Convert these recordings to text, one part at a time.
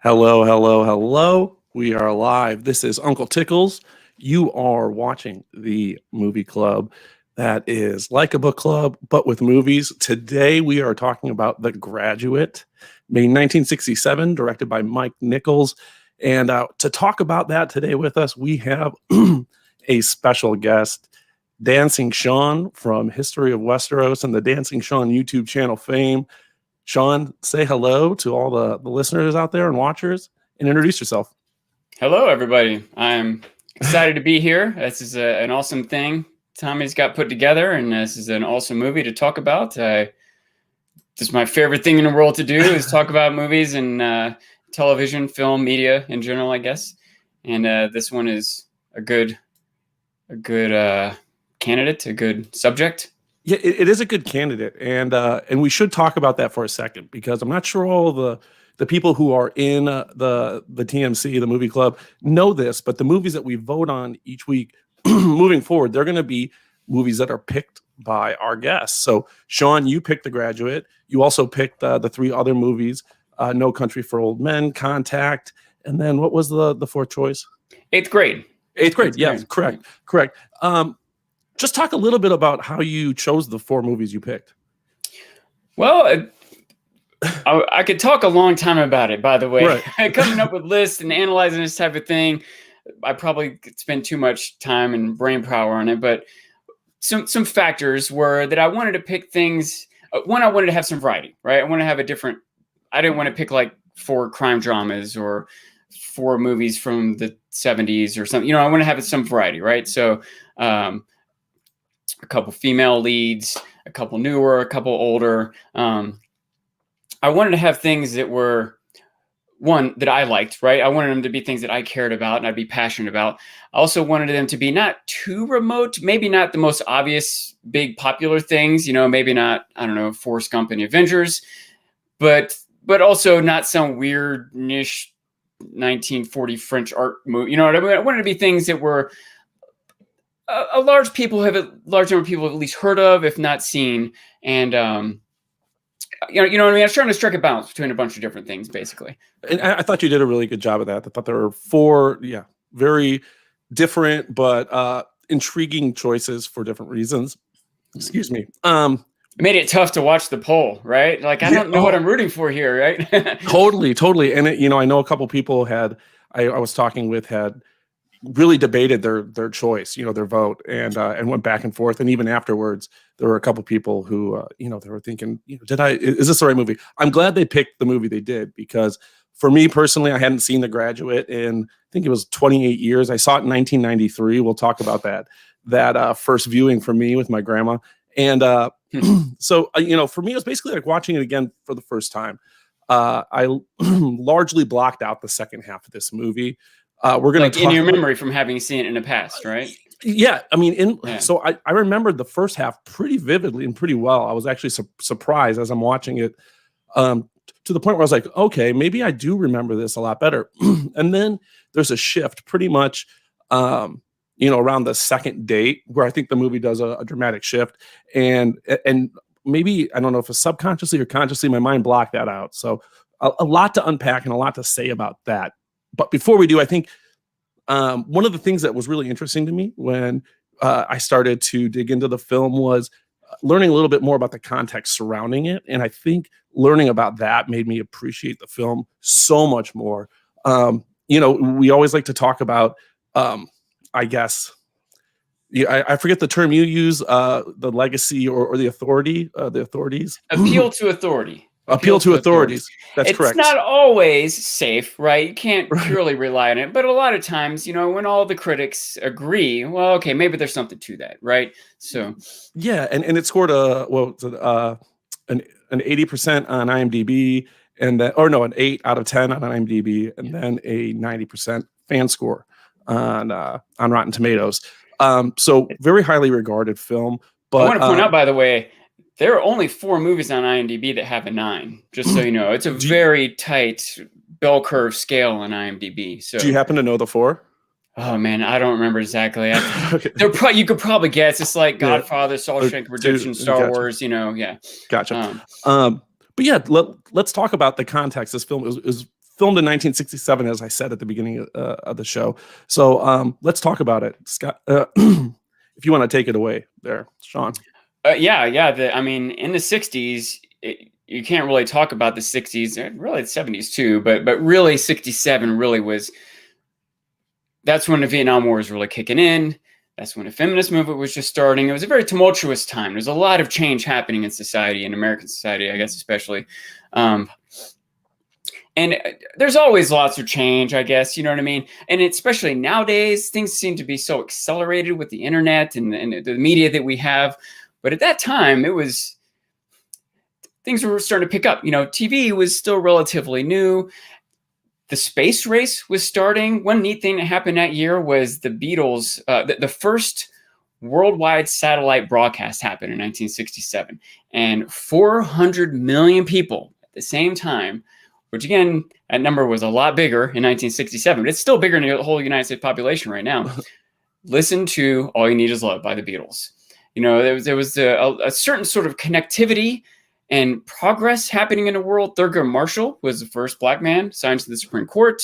Hello, hello, hello. We are live. This is Uncle Tickles. You are watching the movie club that is like a book club, but with movies. Today we are talking about The Graduate, made in 1967, directed by Mike Nichols. And to talk about that today with us, we have a special guest, Dancing Sean from History of Westeros and the Dancing Sean YouTube channel fame. Sean, say hello to all the listeners out there and watchers and introduce yourself. Hello, everybody. I'm excited to be here. This is an awesome thing Tommy's got put together, and this is an awesome movie to talk about. This is my favorite thing in the world to do is talk about movies and television, film, media in general, I guess. And this one is a good candidate, a good subject. Yeah, it is a good candidate, and we should talk about that for a second because I'm not sure all the people who are in the TMC, the movie club, know this, but the movies that we vote on each week moving forward, they're going to be movies that are picked by our guests. So, Sean, you picked The Graduate. You also picked the three other movies: No Country for Old Men, Contact, and then what was the fourth choice? Eighth Grade. Eighth Grade. Yeah, correct. Just talk a little bit about how you chose the four movies you picked. Well, I could talk a long time about it, by the way. Right. Coming up with lists and analyzing this type of thing, I probably could spend too much time and brain power on it. But some factors were that I wanted to pick things. One, I wanted to have some variety, right? I want to have I didn't want to pick like 4 crime dramas or 4 movies from the 70s or something. I want to have some variety, right? So, a couple female leads, a couple newer, a couple older. I wanted to have things that were, one, that I liked, right? I wanted them to be things that I cared about and I'd be passionate about. I also wanted them to be not too remote, maybe not the most obvious, big, popular things, maybe not, I don't know, Forrest Gump and the Avengers, but also not some weird niche 1940 French art movie. I mean? I wanted to be things that were a large number of people have at least heard of, if not seen. And, you know what I mean? I was trying to strike a balance between a bunch of different things, basically. And I thought you did a really good job of that. I thought there were 4, very different but intriguing choices for different reasons. Excuse me. It made it tough to watch the poll, right? Like, I don't know what I'm rooting for here, right? Totally. And I know a couple people I was talking with had really debated their choice, their vote, and went back and forth. And even afterwards, there were a couple people who, they were thinking, is this the right movie? I'm glad they picked the movie they did, because for me personally, I hadn't seen The Graduate in, I think it was 28 years. I saw it in 1993. We'll talk about that first viewing for me with my grandma. And so, for me, it was basically like watching it again for the first time. I largely blocked out the second half of this movie. We're going to in your memory from having seen it in the past, right? Yeah, I mean, so I remembered the first half pretty vividly and pretty well. I was actually surprised as I'm watching it, to the point where I was like, okay, maybe I do remember this a lot better. And then there's a shift, pretty much, around the second date, where I think the movie does a dramatic shift, and maybe, I don't know if it's subconsciously or consciously, my mind blocked that out. So a lot to unpack and a lot to say about that. But before we do, I think one of the things that was really interesting to me when I started to dig into the film was learning a little bit more about the context surrounding it. And I think learning about that made me appreciate the film so much more. We always like to talk about, I guess, I forget the term you use, the legacy or the authority, the authorities. Appeal to authority. Appeal to authorities. That's correct. It's not always safe, right? You can't purely rely on it. But a lot of times, when all the critics agree, well, okay, maybe there's something to that, right? So yeah, and it scored an 80% on IMDb, and an 8 out of 10 on IMDb, and then a 90% fan score on Rotten Tomatoes. So very highly regarded film. But I want to point out, by the way, there are only 4 movies on IMDb that have a 9, just so you know. It's a very tight bell curve scale on IMDb. So, do you happen to know the 4? Oh, man, I don't remember exactly. You could probably guess. It's like Godfather, Shawshank Redemption, Star Wars, Gotcha. But yeah, let's talk about the context. This film is filmed in 1967, as I said at the beginning of the show. So let's talk about it, Scott. If you want to take it away there, Sean. Yeah. I mean, in the 60s, you can't really talk about the 60s, really the 70s too, but really 67 really was, that's when the Vietnam War was really kicking in. That's when the feminist movement was just starting. It was a very tumultuous time. There's a lot of change happening in society, in American society, I guess, especially. And there's always lots of change, I guess, you know what I mean? And especially nowadays, things seem to be so accelerated with the internet and the media that we have. But at that time, things were starting to pick up. You know, TV was still relatively new. The space race was starting. One neat thing that happened that year was the Beatles, the first worldwide satellite broadcast happened in 1967. And 400 million people at the same time, which again, that number was a lot bigger in 1967, but it's still bigger than the whole United States population right now. Listen to All You Need Is Love by the Beatles. You know, there was a certain sort of connectivity and progress happening in the world. Thurgood Marshall was the first Black man signed to the Supreme Court.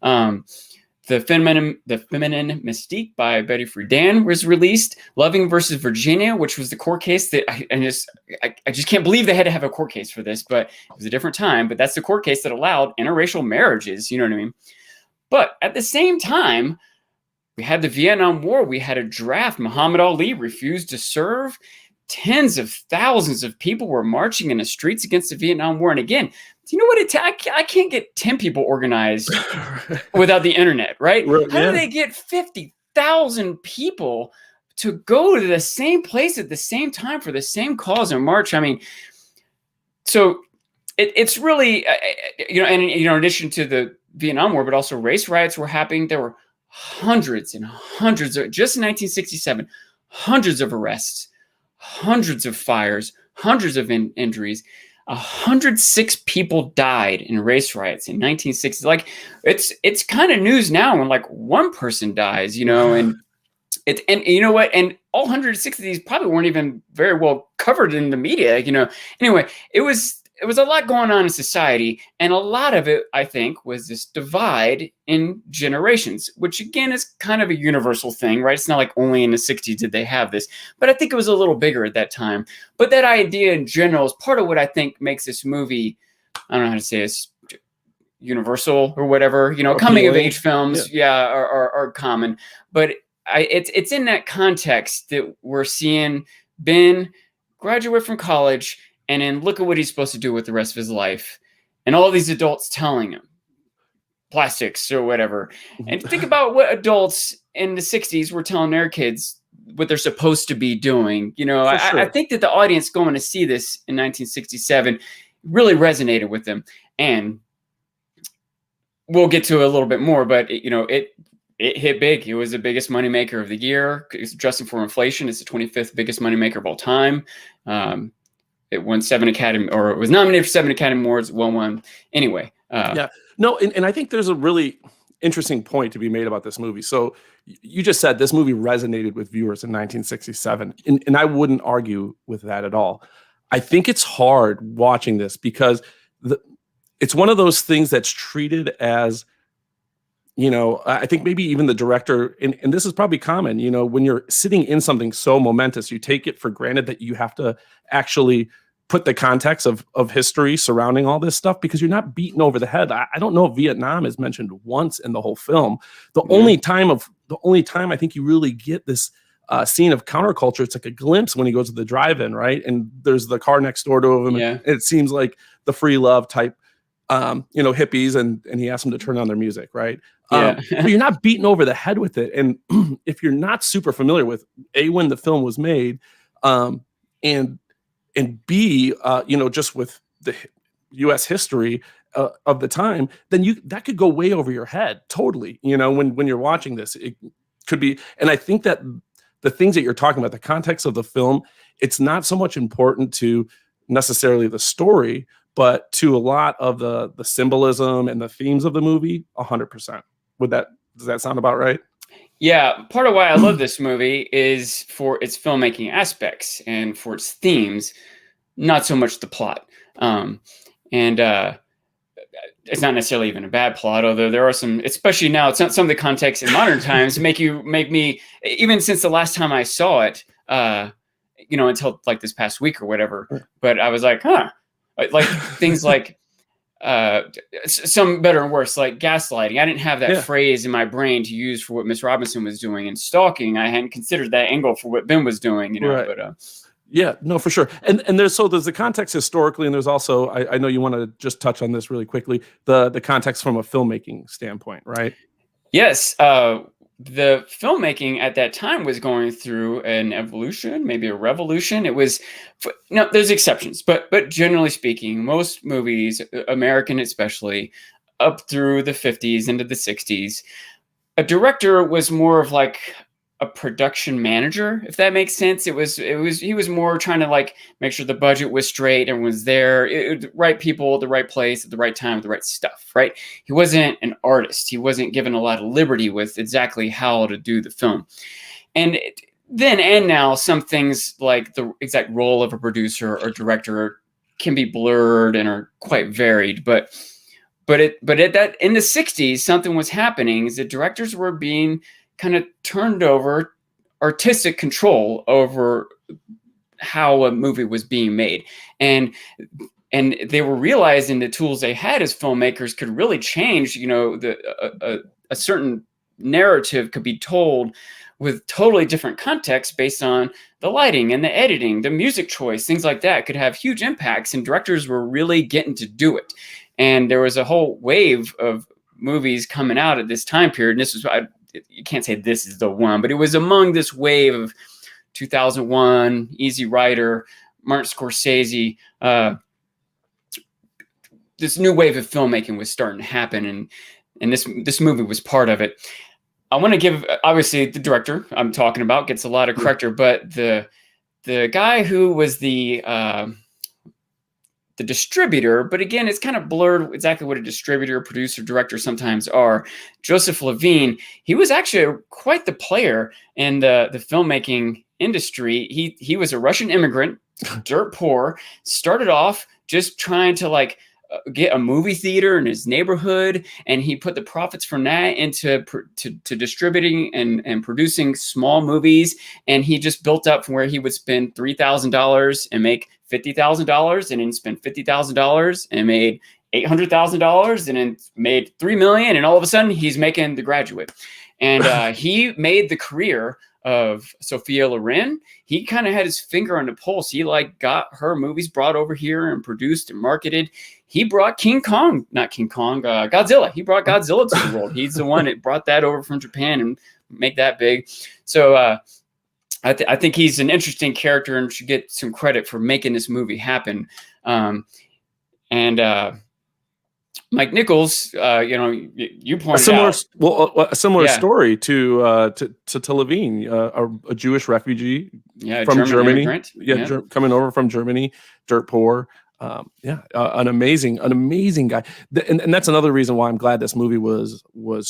The Feminine Mystique by Betty Friedan was released. Loving versus Virginia, which was the court case that I just can't believe they had to have a court case for this, but it was a different time. But that's the court case that allowed interracial marriages. You know what I mean? But at the same time, we had the Vietnam War. We had a draft. Muhammad Ali refused to serve. Tens of thousands of people were marching in the streets against the Vietnam War. And again, do you know what I can't get 10 people organized without the internet, right? How do they get 50,000 people to go to the same place at the same time for the same cause and march? I mean, so it's really, in addition to the Vietnam War, but also race riots were happening. There were hundreds and hundreds of, just in 1967, hundreds of arrests, hundreds of fires, hundreds of injuries. 106 people died in race riots in 1960. Like it's kind of news now when like one person dies, you know, and you know what? And all 106 of these probably weren't even very well covered in the media, you know. Anyway, it was a lot going on in society, and a lot of it, I think, was this divide in generations, which again is kind of a universal thing, right? It's not like only in the 60s did they have this, but I think it was a little bigger at that time. But that idea in general is part of what I think makes this movie, I don't know how to say this, universal or whatever, you know, coming of age films, are common. But it's in that context that we're seeing Ben graduate from college, and then look at what he's supposed to do with the rest of his life. And all these adults telling him plastics or whatever. And think about what adults in the 60s were telling their kids what they're supposed to be doing. You know, I think that the audience going to see this in 1967 really resonated with them. And we'll get to it a little bit more, but it hit big. It was the biggest moneymaker of the year. It's adjusting for inflation. It's the 25th biggest moneymaker of all time. It won 7 Academy, or it was nominated for 7 Academy Awards, won one. Anyway. And I think there's a really interesting point to be made about this movie. So you just said this movie resonated with viewers in 1967, and I wouldn't argue with that at all. I think it's hard watching this because it's one of those things that's treated as, I think maybe even the director, and this is probably common, when you're sitting in something so momentous, you take it for granted that you have to actually put the context of history surrounding all this stuff, because you're not beaten over the head. I don't know if Vietnam is mentioned once in the whole film. The only time I think you really get this scene of counterculture, it's like a glimpse when he goes to the drive-in, right? And there's the car next door to him. Yeah. And it seems like the free love type, hippies, and he asks them to turn on their music, right? But you're not beaten over the head with it. And if you're not super familiar with when the film was made, and B, just with the U.S. history of the time, then that could go way over your head totally. When you're watching this, it could be. And I think that the things that you're talking about, the context of the film, it's not so much important to necessarily the story, but to a lot of the symbolism and the themes of the movie. 100%. Does that sound about right? Yeah, part of why I love this movie is for its filmmaking aspects and for its themes, not so much the plot. it's not necessarily even a bad plot, although there are some, especially now, some of the context in modern times make me, even since the last time I saw it, until like this past week or whatever, but I was like, like things like, some better and worse, like gaslighting. I didn't have that phrase in my brain to use for what Miss Robinson was doing, and stalking. I hadn't considered that angle for what Ben was doing, Right. but yeah, no, for sure. And there's the context historically, and there's also, I know you want to just touch on this really quickly, the context from a filmmaking standpoint, right? Yes. The filmmaking at that time was going through an evolution, maybe a revolution. It was, there's exceptions, but generally speaking, most movies, American especially, up through the 50s into the 60s, a director was more of like a production manager, if that makes sense. He was more trying to like make sure the budget was straight and was there, right people at the right place at the right time with the right stuff, right? He wasn't an artist. He wasn't given a lot of liberty with exactly how to do the film. And then and now, some things like the exact role of a producer or director can be blurred and are quite varied. But at that, in the 60s, something was happening, is that directors were being kind of turned over artistic control over how a movie was being made. And they were realizing the tools they had as filmmakers could really change, a certain narrative could be told with totally different context based on the lighting and the editing, the music choice, things like that could have huge impacts, and directors were really getting to do it. And there was a whole wave of movies coming out at this time period. And this was, you can't say this is the one, but it was among this wave of 2001, Easy Rider, Martin Scorsese. This new wave of filmmaking was starting to happen, and this movie was part of it. I want to give, obviously, the director I'm talking about gets a lot of credit, but the guy who was the distributor, but again, it's kind of blurred exactly what a distributor, producer, director sometimes are. Joseph Levine, he was actually quite the player in the filmmaking industry. He was a Russian immigrant, dirt poor, started off just trying to get a movie theater in his neighborhood, and he put the profits from that into to distributing and producing small movies. And he just built up from where he would spend $3,000 and make $50,000, and then spend $50,000 and made $800,000, and then made $3 million, and all of a sudden he's making The Graduate. And he made the career of Sophia Loren. He kind of had his finger on the pulse. He got her movies brought over here and produced and marketed. He brought Godzilla. He brought Godzilla to the world. He's the one that brought that over from Japan and make that big. So I think he's an interesting character and should get some credit for making this movie happen. Mike Nichols, you pointed out a similar story to Levine, a Jewish refugee from Germany, coming over from Germany, dirt poor. An amazing guy, and that's another reason why I'm glad this movie was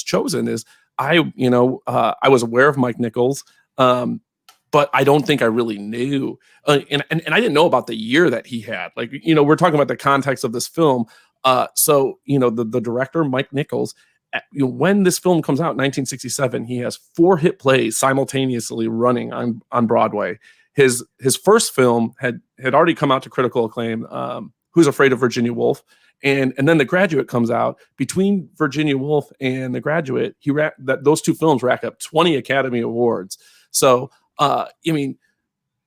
chosen. Is I was aware of Mike Nichols, but I don't think I really knew, and I didn't know about the year that he had. We're talking about the context of this film. So the director, Mike Nichols, when this film comes out in 1967, he has 4 hit plays simultaneously running on Broadway. His first film had already come out to critical acclaim, Who's Afraid of Virginia Woolf, and then The Graduate comes out. Between Virginia Woolf and The Graduate, those 2 films rack up 20 Academy Awards. So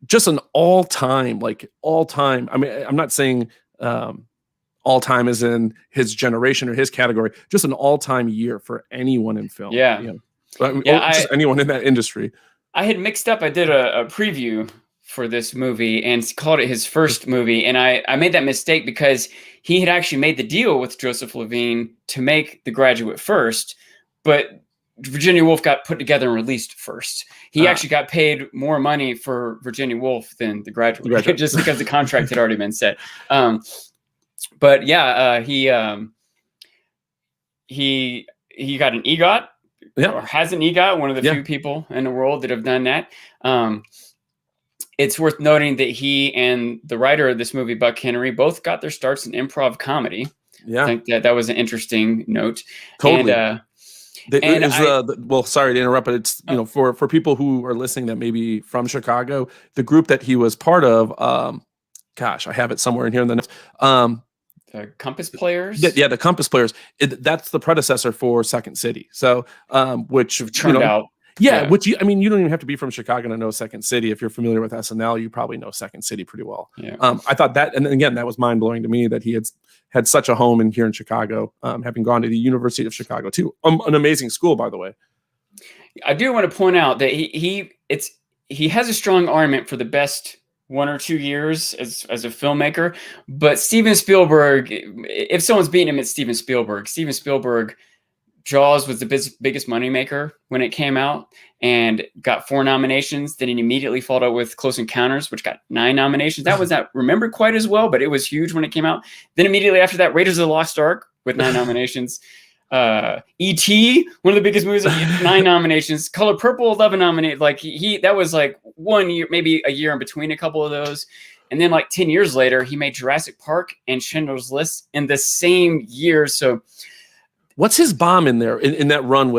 just an all-time. I mean, I'm not saying all time is in his generation or his category, just an all-time year for anyone in film. Just anyone in that industry. I had mixed up. I did a preview for this movie and called it his first movie. And I made that mistake because he had actually made the deal with Joseph Levine to make The Graduate first, but Virginia Woolf got put together and released first. He actually got paid more money for Virginia Woolf than The Graduate. Just because the contract had already been set. But yeah, he got an EGOT, or has an EGOT, one of the few people in the world that have done that. It's worth noting that he and the writer of this movie, Buck Henry, both got their starts in improv comedy. Yeah. I think that was an interesting note. Totally. And well, sorry to interrupt, but it's, for people who are listening that may be from Chicago, the group that he was part of, gosh, I have it somewhere in here in the notes. The Compass Players. The Compass Players. That's the predecessor for Second City. So, which turned out. Yeah, which you don't even have to be from Chicago to know Second City. If you're familiar with SNL, you probably know Second City pretty well. Yeah. I thought that, and again, that was mind blowing to me that he had such a home here in Chicago, having gone to the University of Chicago too. An amazing school, by the way. I do want to point out that he has a strong argument for the best 1 or 2 years as a filmmaker, but Steven Spielberg, if someone's beating him, it's Steven Spielberg. Steven Spielberg. Jaws was the biggest moneymaker when it came out and got 4 nominations. Then it immediately followed up with Close Encounters, which got 9 nominations. That was not remembered quite as well, but it was huge when it came out. Then immediately after that, Raiders of the Lost Ark with 9 nominations. E.T., one of the biggest movies, 9 nominations. Color Purple, 11 nominated. Like that was like 1 year, maybe a year in between a couple of those. And then like 10 years later, he made Jurassic Park and Schindler's List in the same year. So what's his bomb in there in that run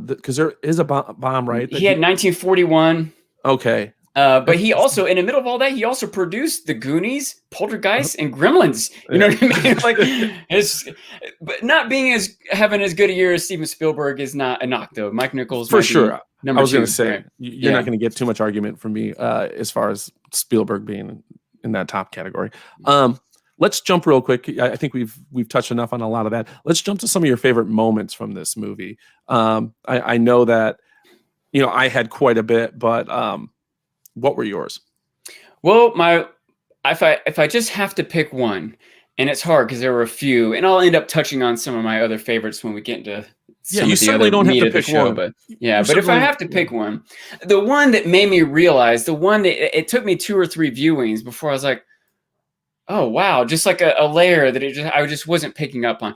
because there is a bomb, right? He had 1941. Okay. But he also, in the middle of all that, he also produced The Goonies, Poltergeist, and Gremlins. You know what I mean? Like, but not having as good a year as Steven Spielberg is not a knock, though. Mike Nichols, for sure. I was going to say, right? You're not going to get too much argument from me as far as Spielberg being in that top category. Let's jump real quick. I think we've touched enough on a lot of that. Let's jump to some of your favorite moments from this movie. I know that, I had quite a bit, but what were yours? Well, if I just have to pick one, and it's hard because there were a few, and I'll end up touching on some of my other favorites when we get into some you of the certainly other don't have meat to of the pick show. one. But if I have to pick one, the one that made me realize, the one that it took me 2 or 3 viewings before I was like, oh, wow. Just like a layer that I just wasn't picking up on.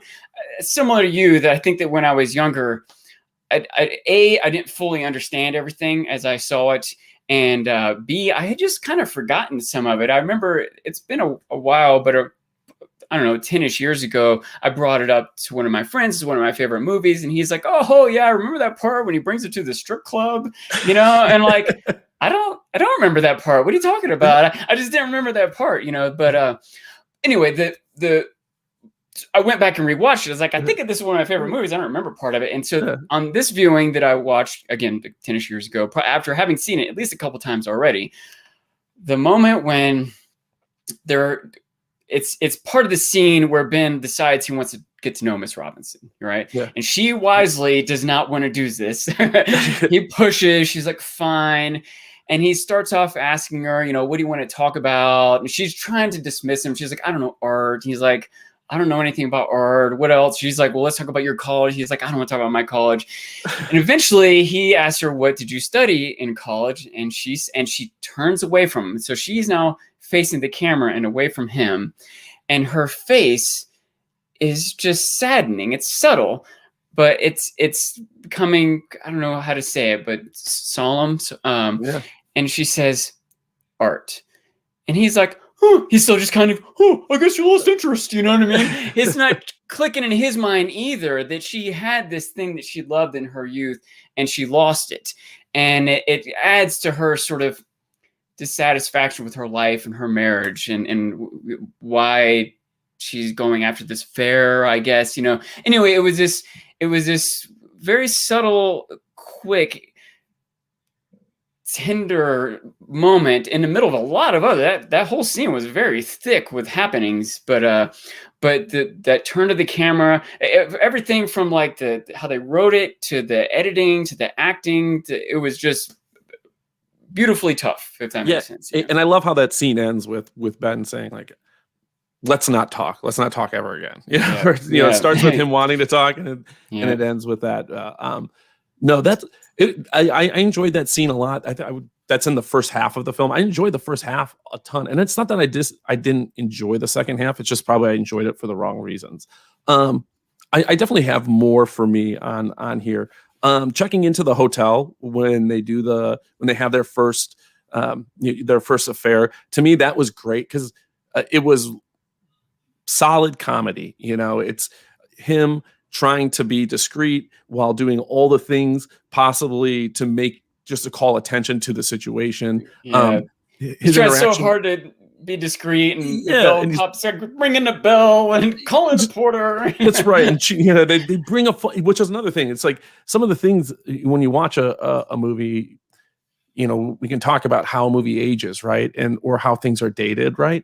Similar to you, that I think that when I was younger, I didn't fully understand everything as I saw it. And B, I had just kind of forgotten some of it. I remember it's been a while, but I don't know, 10-ish years ago, I brought it up to one of my friends. It's one of my favorite movies. And he's like, oh, yeah, I remember that part when he brings her to the strip club, and like, I don't remember that part. What are you talking about? I just didn't remember that part, But anyway, I went back and rewatched it. I was like, I think this is one of my favorite movies. I don't remember part of it. And so on this viewing that I watched, again, 10-ish years ago, after having seen it at least a couple times already, the moment when it's part of the scene where Ben decides he wants to get to know Miss Robinson, right? Yeah. And she wisely does not want to do this. He pushes. She's like, fine. And he starts off asking her, what do you want to talk about? And she's trying to dismiss him. She's like, I don't know art. He's like, I don't know anything about art. What else? She's like, well, let's talk about your college. He's like, I don't want to talk about my college. And eventually he asks her, what did you study in college? And she turns away from him. So she's now facing the camera and away from him. And her face is just saddening. It's subtle, but it's becoming, I don't know how to say it, but solemn. And she says, art. And he's like, he's still just kind of, I guess you lost interest. You know what I mean? It's not clicking in his mind either that she had this thing that she loved in her youth and she lost it. And it adds to her sort of dissatisfaction with her life and her marriage and why she's going after this fair, I guess, Anyway, it was this very subtle, quick, tender moment in the middle of a lot of other. That whole scene was very thick with happenings, but that turn of the camera, everything from like how they wrote it to the editing to the acting, it was just beautifully tough, if that makes sense. And I love how that scene ends with Ben saying like, let's not talk ever again. It starts with him wanting to talk and it ends with that. No, that's it. I enjoyed that scene a lot. That's in the first half of the film. I enjoyed the first half a ton, and it's not that I didn't enjoy the second half. It's just probably I enjoyed it for the wrong reasons. I definitely have more for me on here. Checking into the hotel when they have their first affair. To me, that was great because it was solid comedy. You know, it's him trying to be discreet while doing all the things possibly to make just to call attention to the situation. Yeah. He's trying so hard to be discreet, and the bell pops up, ringing the bell and calling the porter. That's right. And they bring up, which is another thing. It's like some of the things when you watch a movie, you know, we can talk about how a movie ages, right? Or how things are dated, right?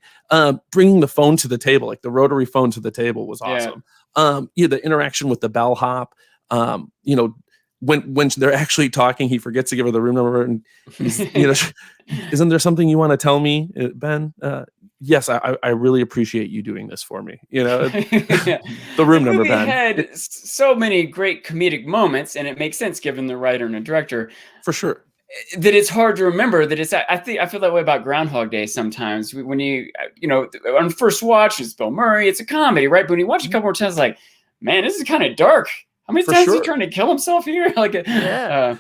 Bringing the phone to the table, like the rotary phone to the table was awesome. The interaction with the bellhop, you know, when they're actually talking, he forgets to give her the room number, and he's, you know, isn't there something you want to tell me, Ben? Yes, I really appreciate you doing this for me. You know, the room number, Ben. Had so many great comedic moments, and it makes sense given the writer and the director, for sure, that it's hard to remember that it's. I feel that way about Groundhog Day sometimes. When you know, on first watch, it's Bill Murray, it's a comedy, right? But when you watch a couple more times, like, man, this is kind of dark. How many times is he trying to kill himself here? Like, and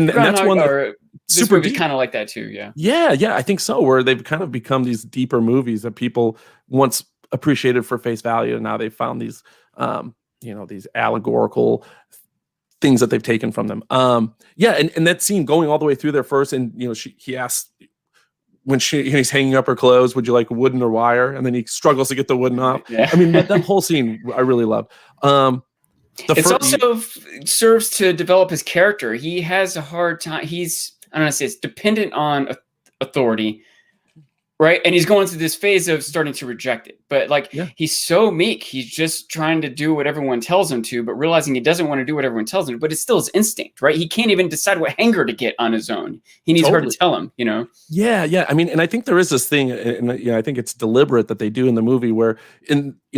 that's one super kind of like that too. Yeah, I think so. Where they've kind of become these deeper movies that people once appreciated for face value, and now they've found these, you know, these allegorical things that they've taken from them. And that scene going all the way through there first, and you know, he asks when he's hanging up her clothes, would you like wooden or wire? And then he struggles to get the wooden off. Yeah. I mean, that whole scene I really loved. It also serves to develop his character. He has a hard time. I don't want to say it's dependent on authority, right? And he's going through this phase of starting to reject it. But he's so meek. He's just trying to do what everyone tells him to, but realizing he doesn't want to do what everyone tells him to. But it's still his instinct, right? He can't even decide what hanger to get on his own. He needs her to tell him, you know? Yeah. I mean, and I think there is this thing, and I think it's deliberate that they do in the movie where,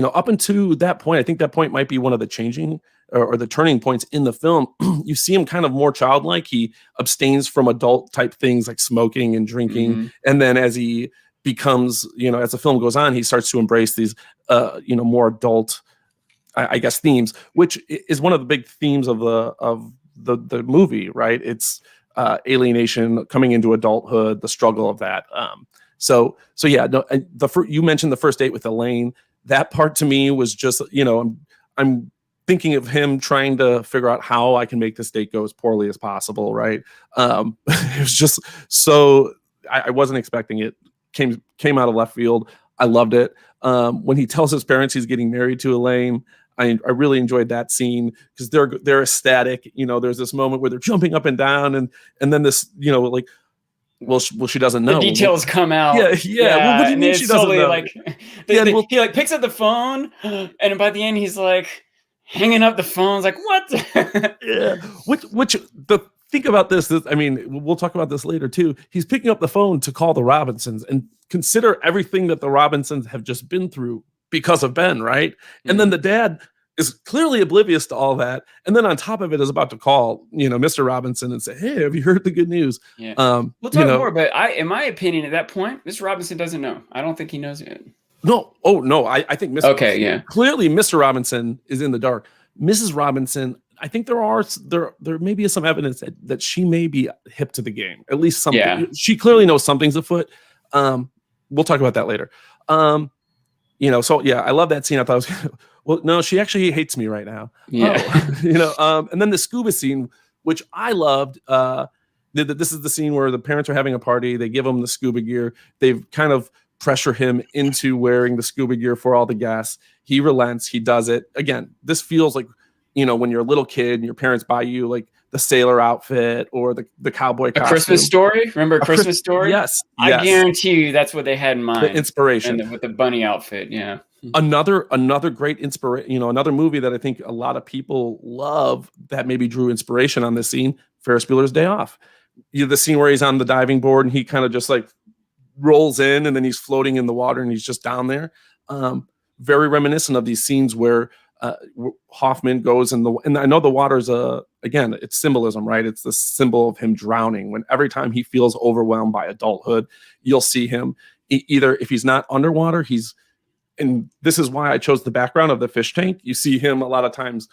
up until that point, I think that point might be one of the changing or the turning points in the film. You see him kind of more childlike. He abstains from adult type things like smoking and drinking. Mm-hmm. And then as he becomes, as the film goes on, he starts to embrace these, more adult, I guess, themes, which is one of the big themes of the movie, right? It's alienation, coming into adulthood, the struggle of that. You mentioned the first date with Elaine. That part to me was just, I'm thinking of him trying to figure out how I can make this date go as poorly as possible, right? It was just so, I wasn't expecting it. Came out of left field. I loved it. When he tells his parents he's getting married to Elaine, I really enjoyed that scene because they're ecstatic. There's this moment where they're jumping up and down, and then this, well, she doesn't know. The details come out. Yeah. Well, what do you mean she doesn't know? He picks up the phone, and by the end he's like hanging up the phone. Like, what? Think about this. I mean, we'll talk about this later too. He's picking up the phone to call the Robinsons and consider everything that the Robinsons have just been through because of Ben, right? Mm-hmm. And then the dad is clearly oblivious to all that. And then on top of it is about to call, Mr. Robinson and say, hey, have you heard the good news? Yeah. We'll talk more, but in my opinion, at that point, Mr. Robinson doesn't know. I don't think he knows it. No. Oh, no. I think Mr. Okay, yeah. Clearly, Mr. Robinson is in the dark. Mrs. Robinson, I think there may be some evidence that she may be hip to the game. At least something. Yeah. She clearly knows something's afoot. We'll talk about that later. So yeah, I love that scene. I thought it was well, no, she actually hates me right now. Yeah. And then the scuba scene, which I loved. This is the scene where the parents are having a party. They give him the scuba gear. They've kind of pressure him into wearing the scuba gear for all the guests. He relents. He does it. Again, this feels like, when you're a little kid and your parents buy you like the sailor outfit or the cowboy costume. A Christmas Story? Remember A Christmas Story? Yes. I guarantee you that's what they had in mind. The inspiration. And with the bunny outfit, yeah. Another great inspiration, another movie that I think a lot of people love that maybe drew inspiration on this scene, Ferris Bueller's Day Off. The scene where he's on the diving board and he kind of just like rolls in and then he's floating in the water and he's just down there. Very reminiscent of these scenes where Hoffman goes and I know the water's again, it's symbolism, right? It's the symbol of him drowning. When every time he feels overwhelmed by adulthood, you'll see him either if he's not underwater, and this is why I chose the background of the fish tank. You see him a lot of times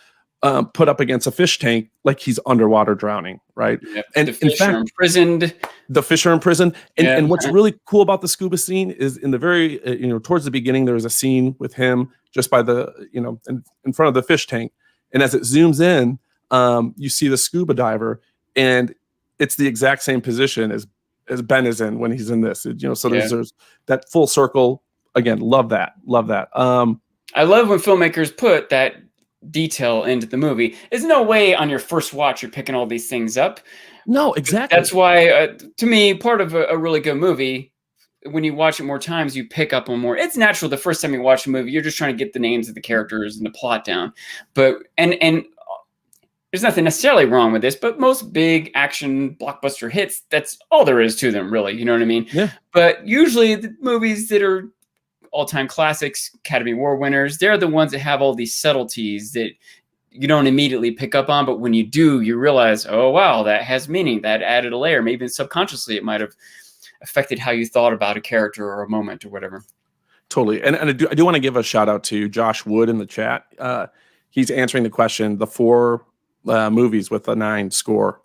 put up against a fish tank like he's underwater drowning, right? Yep. And The fish are imprisoned. The fish are in prison. And, Yeah. and what's really cool about the scuba scene is in the very, towards the beginning, there was a scene with him just by the, in front of the fish tank. And as it zooms in, you see the scuba diver, and it's the exact same position as Ben is in when he's in this. So there's that full circle. Again, love that. I love when filmmakers put that detail into the movie. There's no way on your first watch you're picking all these things up. No, exactly. That's why, to me, part of a really good movie, when you watch it more times, you pick up on more. It's natural the first time you watch a movie, you're just trying to get the names of the characters and the plot down. But and there's nothing necessarily wrong with this, but most big action blockbuster hits, that's all there is to them, really. You know what I mean? Yeah. But usually the movies that are all-time classics, Academy Award winners, they're the ones that have all these subtleties that you don't immediately pick up on, but when you do, you realize, oh wow, that has meaning, that added a layer. Maybe subconsciously it might have affected how you thought about a character or a moment or whatever. Totally. And I do want to give a shout out to Josh Wood in the chat. He's answering the question, the 4 movies with a 9 score,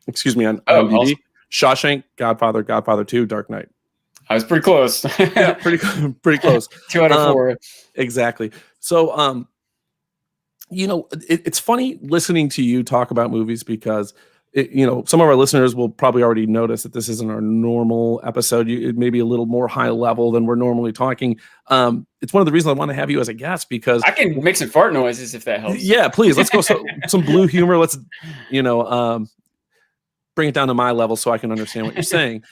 on IMDb. Awesome. Shawshank, Godfather 2, Dark Knight. I was pretty close. Yeah, pretty close. 2 out of 4. Exactly. So, it's funny listening to you talk about movies because, some of our listeners will probably already notice that this isn't our normal episode. It may be a little more high level than we're normally talking. It's one of the reasons I want to have you as a guest because I can make some fart noises if that helps. Yeah, please. Let's go some blue humor. Let's, bring it down to my level so I can understand what you're saying.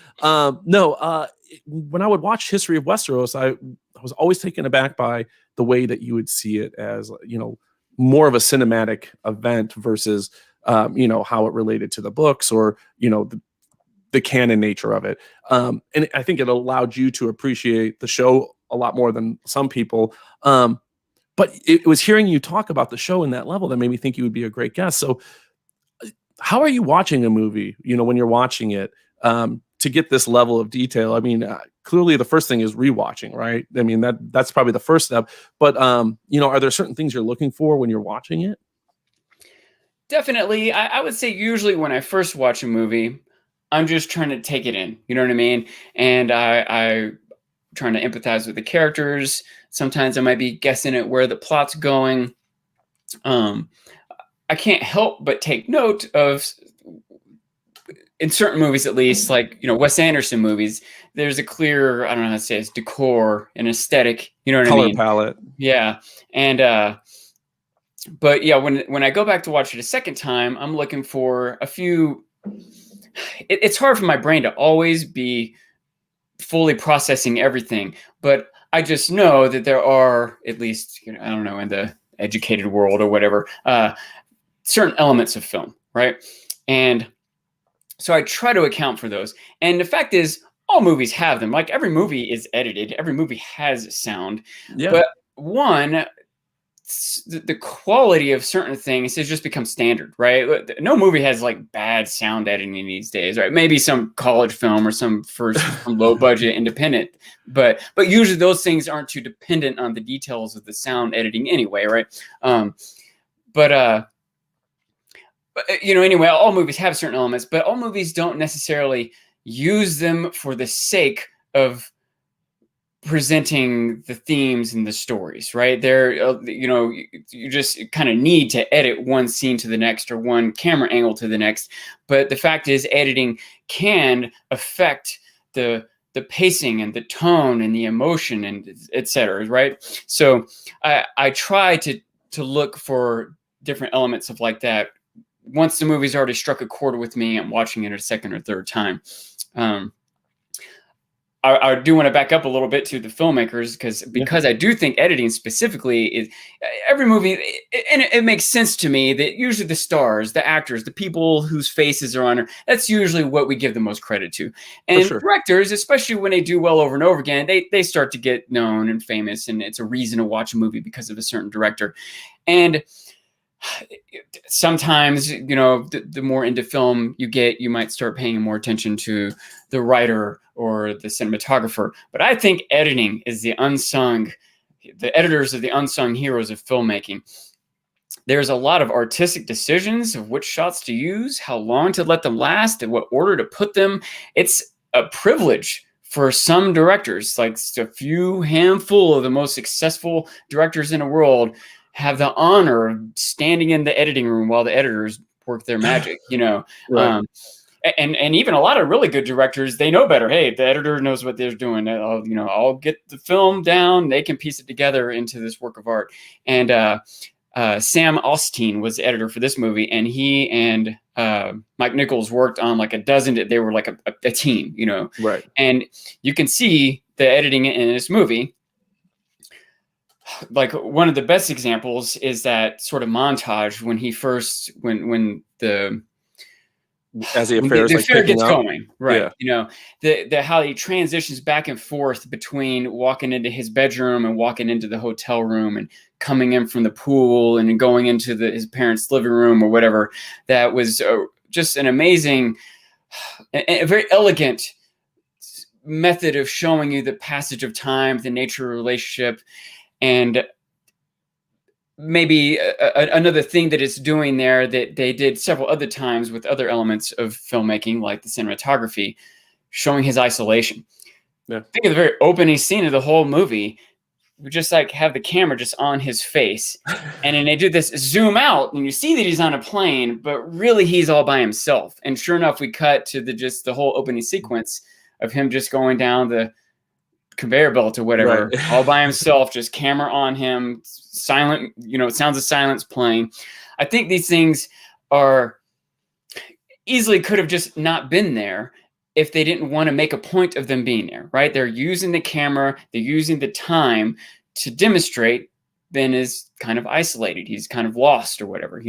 When I would watch History of Westeros, I was always taken aback by the way that you would see it as, more of a cinematic event versus, how it related to the books or, the canon nature of it. And I think it allowed you to appreciate the show a lot more than some people. But it was hearing you talk about the show in that level that made me think you would be a great guest. So how are you watching a movie, when you're watching it, to get this level of detail? I mean, clearly the first thing is rewatching, right? I mean, that's probably the first step, but, are there certain things you're looking for when you're watching it? Definitely. I would say usually when I first watch a movie, I'm just trying to take it in, you know what I mean? And I trying to empathize with the characters. Sometimes I might be guessing at where the plot's going. I can't help but take note of, in certain movies at least, like, Wes Anderson movies, there's a clear, I don't know how to say it, it's decor and aesthetic, you know what I mean? Color palette. Yeah. And, but yeah, when I go back to watch it a second time, I'm looking for a few, it's hard for my brain to always be fully processing everything, but I just know that there are, at least, I don't know, in the educated world or whatever, certain elements of film, right? And so I try to account for those. And the fact is, all movies have them. Like, every movie is edited. Every movie has sound. Yeah. But the quality of certain things has just become standard, right? No movie has like bad sound editing these days, right? Maybe some college film or some low budget independent, but usually those things aren't too dependent on the details of the sound editing anyway, right? But anyway, all movies have certain elements, but all movies don't necessarily use them for the sake of presenting the themes and the stories, right? They're, you just kind of need to edit one scene to the next or one camera angle to the next. But the fact is, editing can affect the pacing and the tone and the emotion and et cetera, right? So I try to look for different elements of like that. Once the movie's already struck a chord with me, I'm watching it a second or third time. I do want to back up a little bit to the filmmakers because I do think editing specifically is every movie, and it makes sense to me that usually the stars, the actors, the people whose faces are on it, that's usually what we give the most credit to. And directors, especially when they do well over and over again, they start to get known and famous, and it's a reason to watch a movie because of a certain director. And sometimes, the more into film you get, you might start paying more attention to the writer or the cinematographer. But I think editing is the editors are the unsung heroes of filmmaking. there's a lot of artistic decisions of which shots to use, how long to let them last, and what order to put them. It's a privilege for some directors, like a few handful of the most successful directors in the world have the honor of standing in the editing room while the editors work their magic, Right. And even a lot of really good directors, they know better. Hey, the editor knows what they're doing. I'll get the film down. They can piece it together into this work of art. And Sam Osteen was the editor for this movie, and he and Mike Nichols worked on like a dozen. They were like a team, Right. And you can see the editing in this movie. Like one of the best examples is that sort of montage when he first, when the As the affair is like affair picking gets up. going, right? Yeah. The how he transitions back and forth between walking into his bedroom and walking into the hotel room and coming in from the pool and going into his parents' living room or whatever. That was just an amazing, a very elegant method of showing you the passage of time, the nature of a relationship, and maybe another thing that it's doing there that they did several other times with other elements of filmmaking, like the cinematography, showing his isolation. Yeah. Think of the very opening scene of the whole movie. We just like have the camera just on his face. And then they do this zoom out and you see that he's on a plane, but really he's all by himself. And sure enough, we cut to the whole opening sequence of him just going down the conveyor belt or whatever, Right. all by himself, just camera on him, silent, sounds of silence playing. I think these things are easily could have just not been there if they didn't want to make a point of them being there, right? They're using the camera, they're using the time to demonstrate Ben is kind of isolated. He's kind of lost or whatever,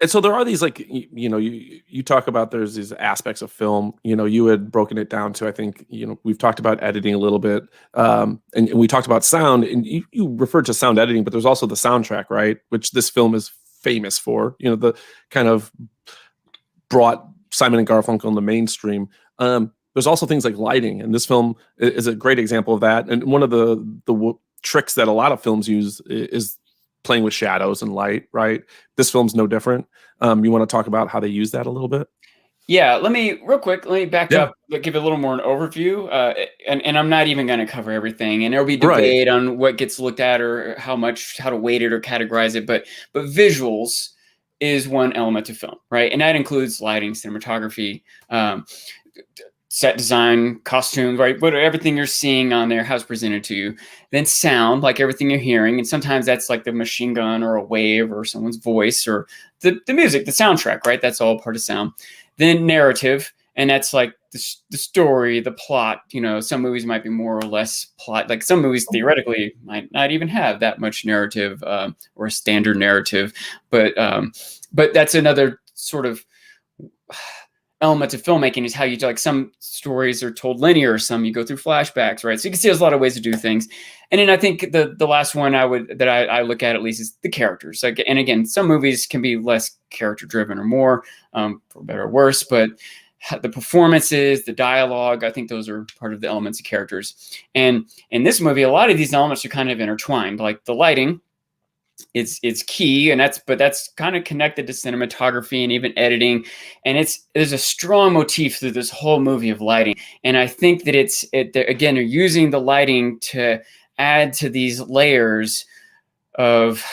And so there are these, like, you talk about there's these aspects of film, you had broken it down to, I think, we've talked about editing a little bit. And we talked about sound, and you referred to sound editing, but there's also the soundtrack, right? Which this film is famous for, the kind of brought Simon and Garfunkel in the mainstream. There's also things like lighting, and this film is a great example of that. And one of the tricks that a lot of films use is playing with shadows and light, right? This film's no different. You want to talk about how they use that a little bit? Yeah, let me back up, give a little more an overview. And I'm not even going to cover everything. And there'll be debate on what gets looked at or how to weight it or categorize it. But visuals is one element of film, right? And that includes lighting, cinematography, set design, costumes, right? But everything you're seeing on there, how it's presented to you. Then sound, like everything you're hearing. And sometimes that's like the machine gun or a wave or someone's voice or the music, the soundtrack, right? That's all part of sound. Then narrative, and that's like the story, the plot. Some movies might be more or less plot. Like some movies theoretically might not even have that much narrative or a standard narrative. But that's another sort of element of filmmaking is how you do, like some stories are told linear, some you go through flashbacks, right? So you can see there's a lot of ways to do things. And then I think the last one I look at least is the characters. Like, and again, some movies can be less character driven or more, for better or worse, but the performances, the dialogue, I think those are part of the elements of characters. And in this movie, a lot of these elements are kind of intertwined, like the lighting. It's key, and that's kind of connected to cinematography and even editing, and there's a strong motif through this whole movie of lighting. And I think that they're using the lighting to add to these layers of.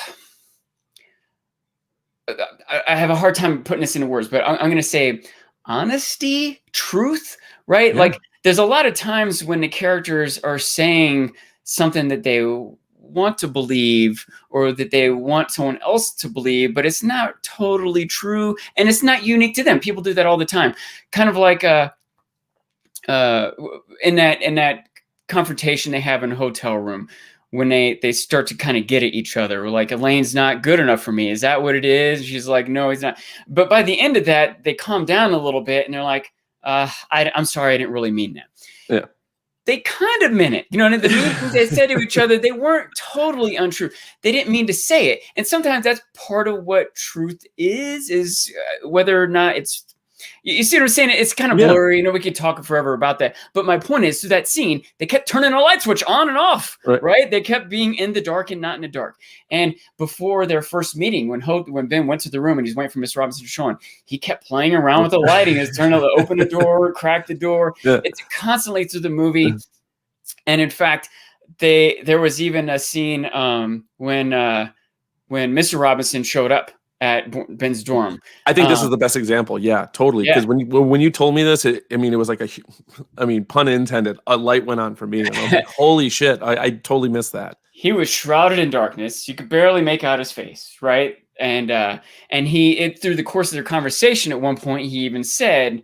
I have a hard time putting this into words, but I'm going to say honesty, truth, right? Yeah. Like there's a lot of times when the characters are saying something that they want to believe or that they want someone else to believe, but it's not totally true and it's not unique to them. People do that all the time. Kind of like in that confrontation they have in a hotel room when they start to kind of get at each other. Like, Elaine's not good enough for me. Is that what it is? She's like, no, he's not. But by the end of that, they calm down a little bit and they're like, I'm sorry, I didn't really mean that. Yeah. They kind of meant it. The meanings they said to each other, they weren't totally untrue. They didn't mean to say it. And sometimes that's part of what truth is whether or not it's You see what I'm saying? It's kind of blurry. We could talk forever about that. But my point is, through that scene, they kept turning a light switch on and off, right? They kept being in the dark and not in the dark. And before their first meeting, when Ben went to the room and he's waiting for Miss Robinson to show him, he kept playing around with the lighting. He's turning to open the door, crack the door. It's constantly through the movie. And in fact, there was even a scene when Mr. Robinson showed up at Ben's dorm. I think this is the best example. Yeah, totally. Because when you told me this, it was like pun intended, a light went on for me. And I was like, holy shit, I totally missed that. He was shrouded in darkness. You could barely make out his face, right? And through the course of their conversation, at one point, he even said,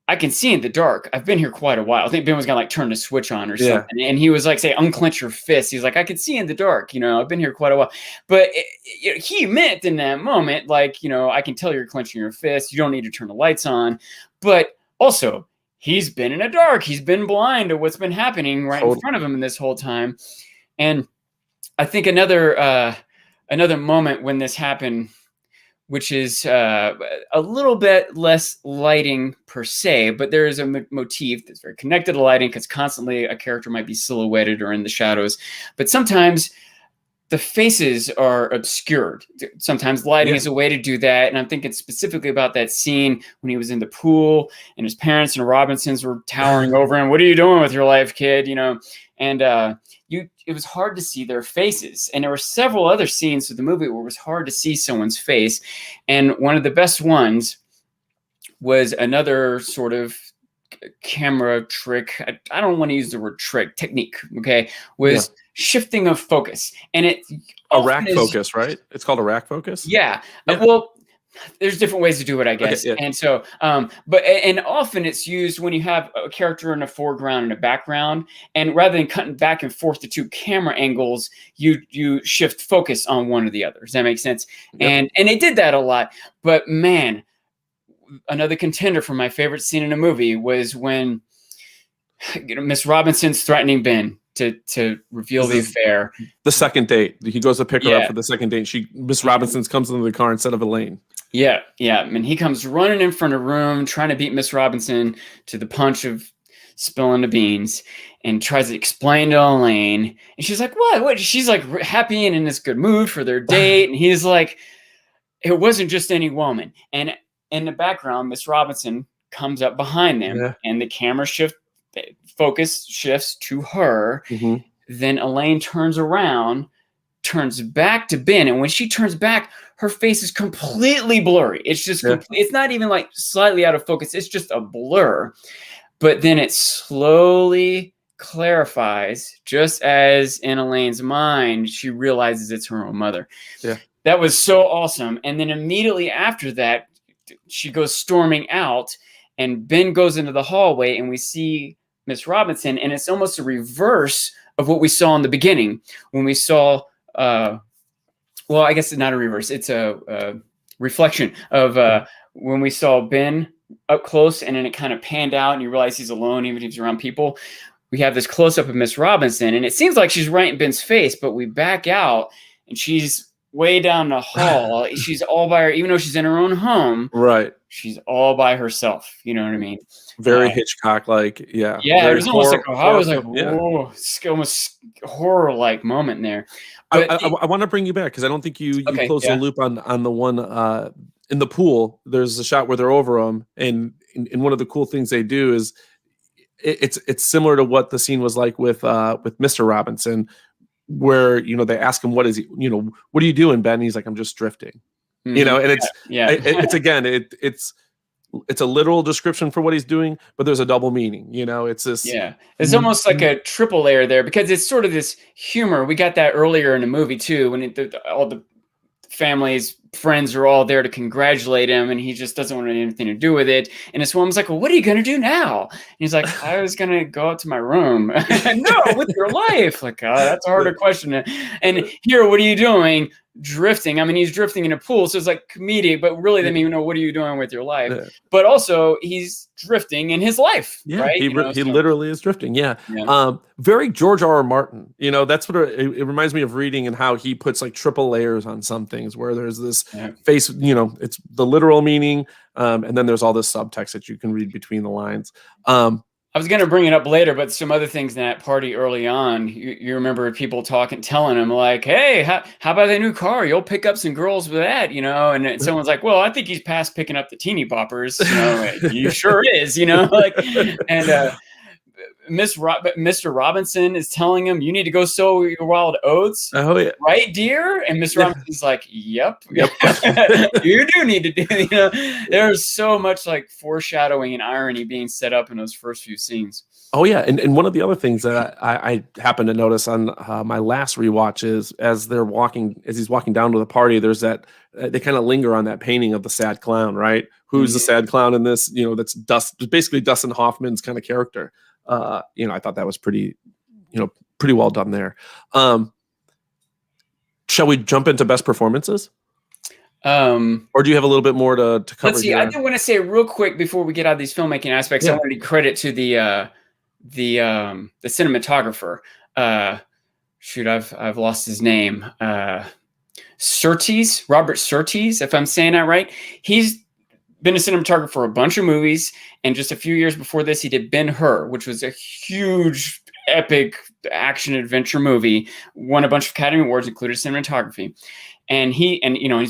I can see in the dark. I've been here quite a while. I think Ben was gonna turn the switch on or something. And he was like, say, unclench your fist. He's like, I can see in the dark, I've been here quite a while. But he meant in that moment, I can tell you're clenching your fist. You don't need to turn the lights on. But also, he's been in the dark. He's been blind to what's been happening right in front of him in this whole time. And I think another moment when this happened, which is a little bit less lighting per se, but there is a motif that's very connected to lighting because constantly a character might be silhouetted or in the shadows. But sometimes the faces are obscured. Sometimes lighting is a way to do that. And I'm thinking specifically about that scene when he was in the pool and his parents and Robinsons were towering over him. What are you doing with your life, kid? And it was hard to see their faces. And there were several other scenes of the movie where it was hard to see someone's face. And one of the best ones was another sort of camera trick. I don't want to use the word trick, technique, okay, was shifting of focus. And a rack focus, right? It's called a rack focus? Yeah. Well, there's different ways to do it, I guess. Okay, and so, and often it's used when you have a character in a foreground and a background, and rather than cutting back and forth to two camera angles, you shift focus on one or the other. Does that make sense? Yep. And they did that a lot. But man, another contender for my favorite scene in a movie was when Miss Robinson's threatening Ben to reveal the affair. The second date. He goes to pick her up for the second date. Miss Robinson comes into the car instead of Elaine. Yeah. And he comes running in from the room, trying to beat Miss Robinson to the punch of spilling the beans, and tries to explain to Elaine. And she's like, what? She's like happy and in this good mood for their date. And he's like, it wasn't just any woman. And in the background, Miss Robinson comes up behind them and the camera focus shifts to her. Mm-hmm. Then Elaine turns around, turns back to Ben. And when she turns back, her face is completely blurry. It's just, it's not even like slightly out of focus. It's just a blur. But then it slowly clarifies, just as in Elaine's mind, she realizes it's her own mother. Yeah. That was so awesome. And then immediately after that, she goes storming out, and Ben goes into the hallway, and we see Miss Robinson, and it's almost a reverse of what we saw in the beginning when we saw, well, I guess it's not a reverse. It's a reflection of when we saw Ben up close, and then it kind of panned out, and you realize he's alone, even if he's around people. We have this close-up of Miss Robinson, and it seems like she's right in Ben's face, but we back out, and she's way down the hall. She's all by her, even though she's in her own home. Right. She's all by herself. You know what I mean? Very Hitchcock-like. Yeah. Yeah. It was almost like, I was like, whoa, almost horror-like moment there. But I want to bring you back because I don't think you closed the loop on the one in the pool. There's a shot where they're over them, and one of the cool things they do is it's similar to what the scene was like with Mr. Robinson, where they ask him what is he, what are you doing, Ben? And he's like, I'm just drifting. Mm-hmm. And it's again it's a literal description for what he's doing, but there's a double meaning. It's this. Yeah, it's almost like a triple layer there because it's sort of this humor. We got that earlier in the movie too, when all the family's friends are all there to congratulate him, and he just doesn't want anything to do with it. And this woman's like, well, what are you going to do now? And he's like, I was going to go out to my room. No, with your life. Like, that's a harder question. And here, what are you doing? drifting. I mean, he's drifting in a pool, so it's like comedic, but really, they mean, what are you doing with your life? Yeah. But also, he's drifting in his life, right? He literally is drifting. Yeah. Very George R.R. Martin. That's what it reminds me of reading, and how he puts like triple layers on some things, where there's this face, it's the literal meaning, and then there's all this subtext that you can read between the lines. I was going to bring it up later, but some other things in that party early on, you remember people telling him like, hey, how about that new car? You'll pick up some girls with that, and someone's like, well, I think he's past picking up the teeny boppers. He sure is, and Mr. Robinson is telling him, you need to go sow your wild oats. Oh, yeah. Right, dear? And Mr. Robinson's like, yep. You do need to do, there's so much like foreshadowing and irony being set up in those first few scenes. Oh, yeah. And one of the other things that I happened to notice on my last rewatch is as he's walking down to the party, there's that, they kind of linger on that painting of the sad clown, right? Who's the sad clown in this? That's basically Dustin Hoffman's kind of character. I thought that was pretty well done there. Shall we jump into best performances? Or do you have a little bit more to cover? Let's see. Here? I do want to say real quick before we get out of these filmmaking aspects, I want to credit to the cinematographer. I've lost his name. Surtees, Robert Surtees, if I'm saying that right. He's been a cinematographer for a bunch of movies, and just a few years before this, he did Ben-Hur, which was a huge, epic action adventure movie. Won a bunch of Academy Awards, included cinematography. And he's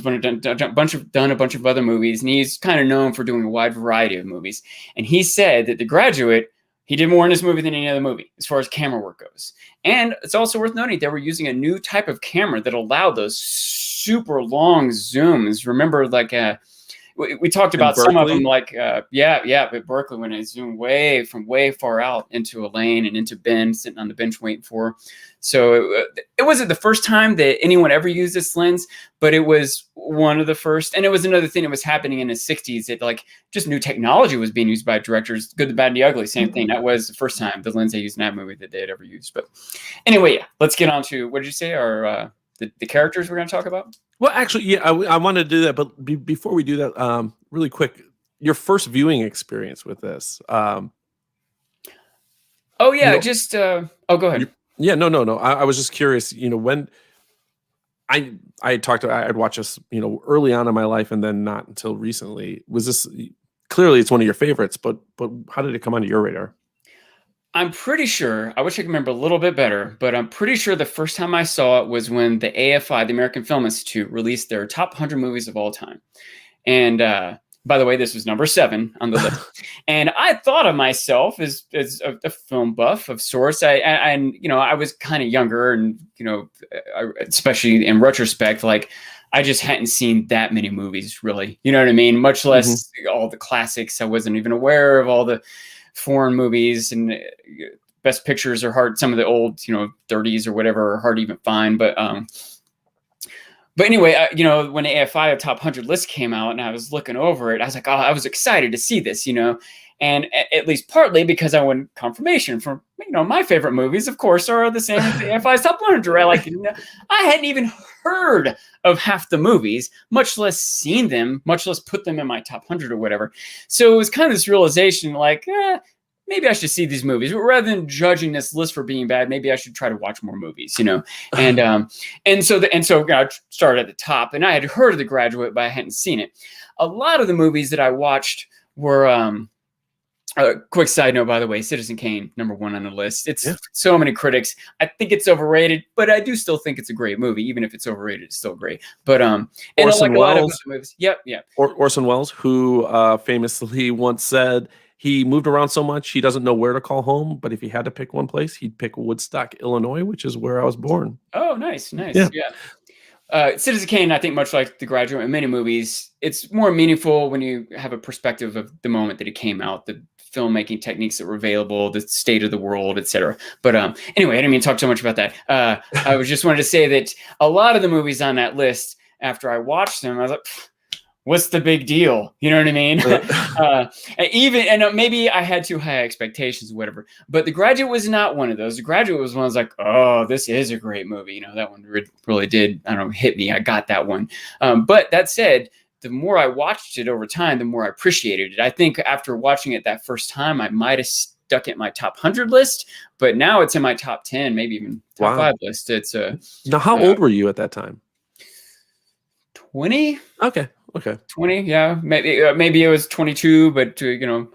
done a bunch of other movies, and he's kind of known for doing a wide variety of movies. And he said that The Graduate, he did more in this movie than any other movie as far as camera work goes. And it's also worth noting they were using a new type of camera that allowed those super long zooms. Remember, like we talked about some of them, like at Berkeley, when I zoomed way far out into a lane and into Ben, sitting on the bench waiting for. So it wasn't the first time that anyone ever used this lens, but it was one of the first. And it was another thing that was happening in the 60s that like just new technology was being used by directors. Good, the Bad, and the Ugly, same thing. That was the first time the lens they used in that movie that they had ever used. But anyway, let's get on to, what did you say, our the characters we're going to talk about? Well, actually, I want to do that, but before we do that, really quick, your first viewing experience with this. Go ahead. No. I was just curious. When I'd watched this, early on in my life, and then not until recently. Was this clearly it's one of your favorites? But how did it come onto your radar? I'm pretty sure, I wish I could remember a little bit better, but I'm pretty sure the first time I saw it was when the AFI, the American Film Institute, released their top 100 movies of all time. And by the way, this was number 7 on the list. And I thought of myself as a film buff of sorts. I was kind of younger, and, especially in retrospect, like I just hadn't seen that many movies, really. You know what I mean? Much less all the classics. I wasn't even aware of all the foreign movies, and best pictures are hard. Some of the old, 30s or whatever are hard to even find. But anyway, when the AFI top 100 list came out and I was looking over it, I was like, oh, I was excited to see this, and at least partly because I wanted confirmation from, my favorite movies, of course, are the same as the AFI's top 100. Right? Like, I hadn't even heard of half the movies, much less seen them, much less put them in my top 100 or whatever. So it was kind of this realization, like, maybe I should see these movies, but rather than judging this list for being bad, maybe I should try to watch more movies, And so I started at the top, and I had heard of The Graduate, but I hadn't seen it. A lot of the movies that I watched were. A quick side note, by the way, Citizen Kane, number 1 on the list. It's so many critics. I think it's overrated, but I do still think it's a great movie. Even if it's overrated, it's still great. But and Orson like a lot of Welles, movies. Yep. Orson Welles, who famously once said he moved around so much he doesn't know where to call home, but if he had to pick one place, he'd pick Woodstock, Illinois, which is where I was born. Oh, nice. Yeah. Citizen Kane, I think, much like The Graduate and many movies, it's more meaningful when you have a perspective of the moment that it came out, the filmmaking techniques that were available, the state of the world, etc. But anyway, I didn't mean to talk so much about that. I was just wanted to say that a lot of the movies on that list, after I watched them, I was like, what's the big deal? You know what I mean? Maybe I had too high expectations or whatever, but The Graduate was not one of those. The Graduate was one I was like, oh, this is a great movie. You know, that one really did, I don't know, hit me. I got that one. But that said, the more I watched it over time, the more I appreciated it. I think after watching it that first time, I might have stuck it in my top 100 list, but now it's in my top 10, maybe even top 5 list. It's now, how old were you at that time? 20. Okay. 20. Yeah. Maybe it was 22, but young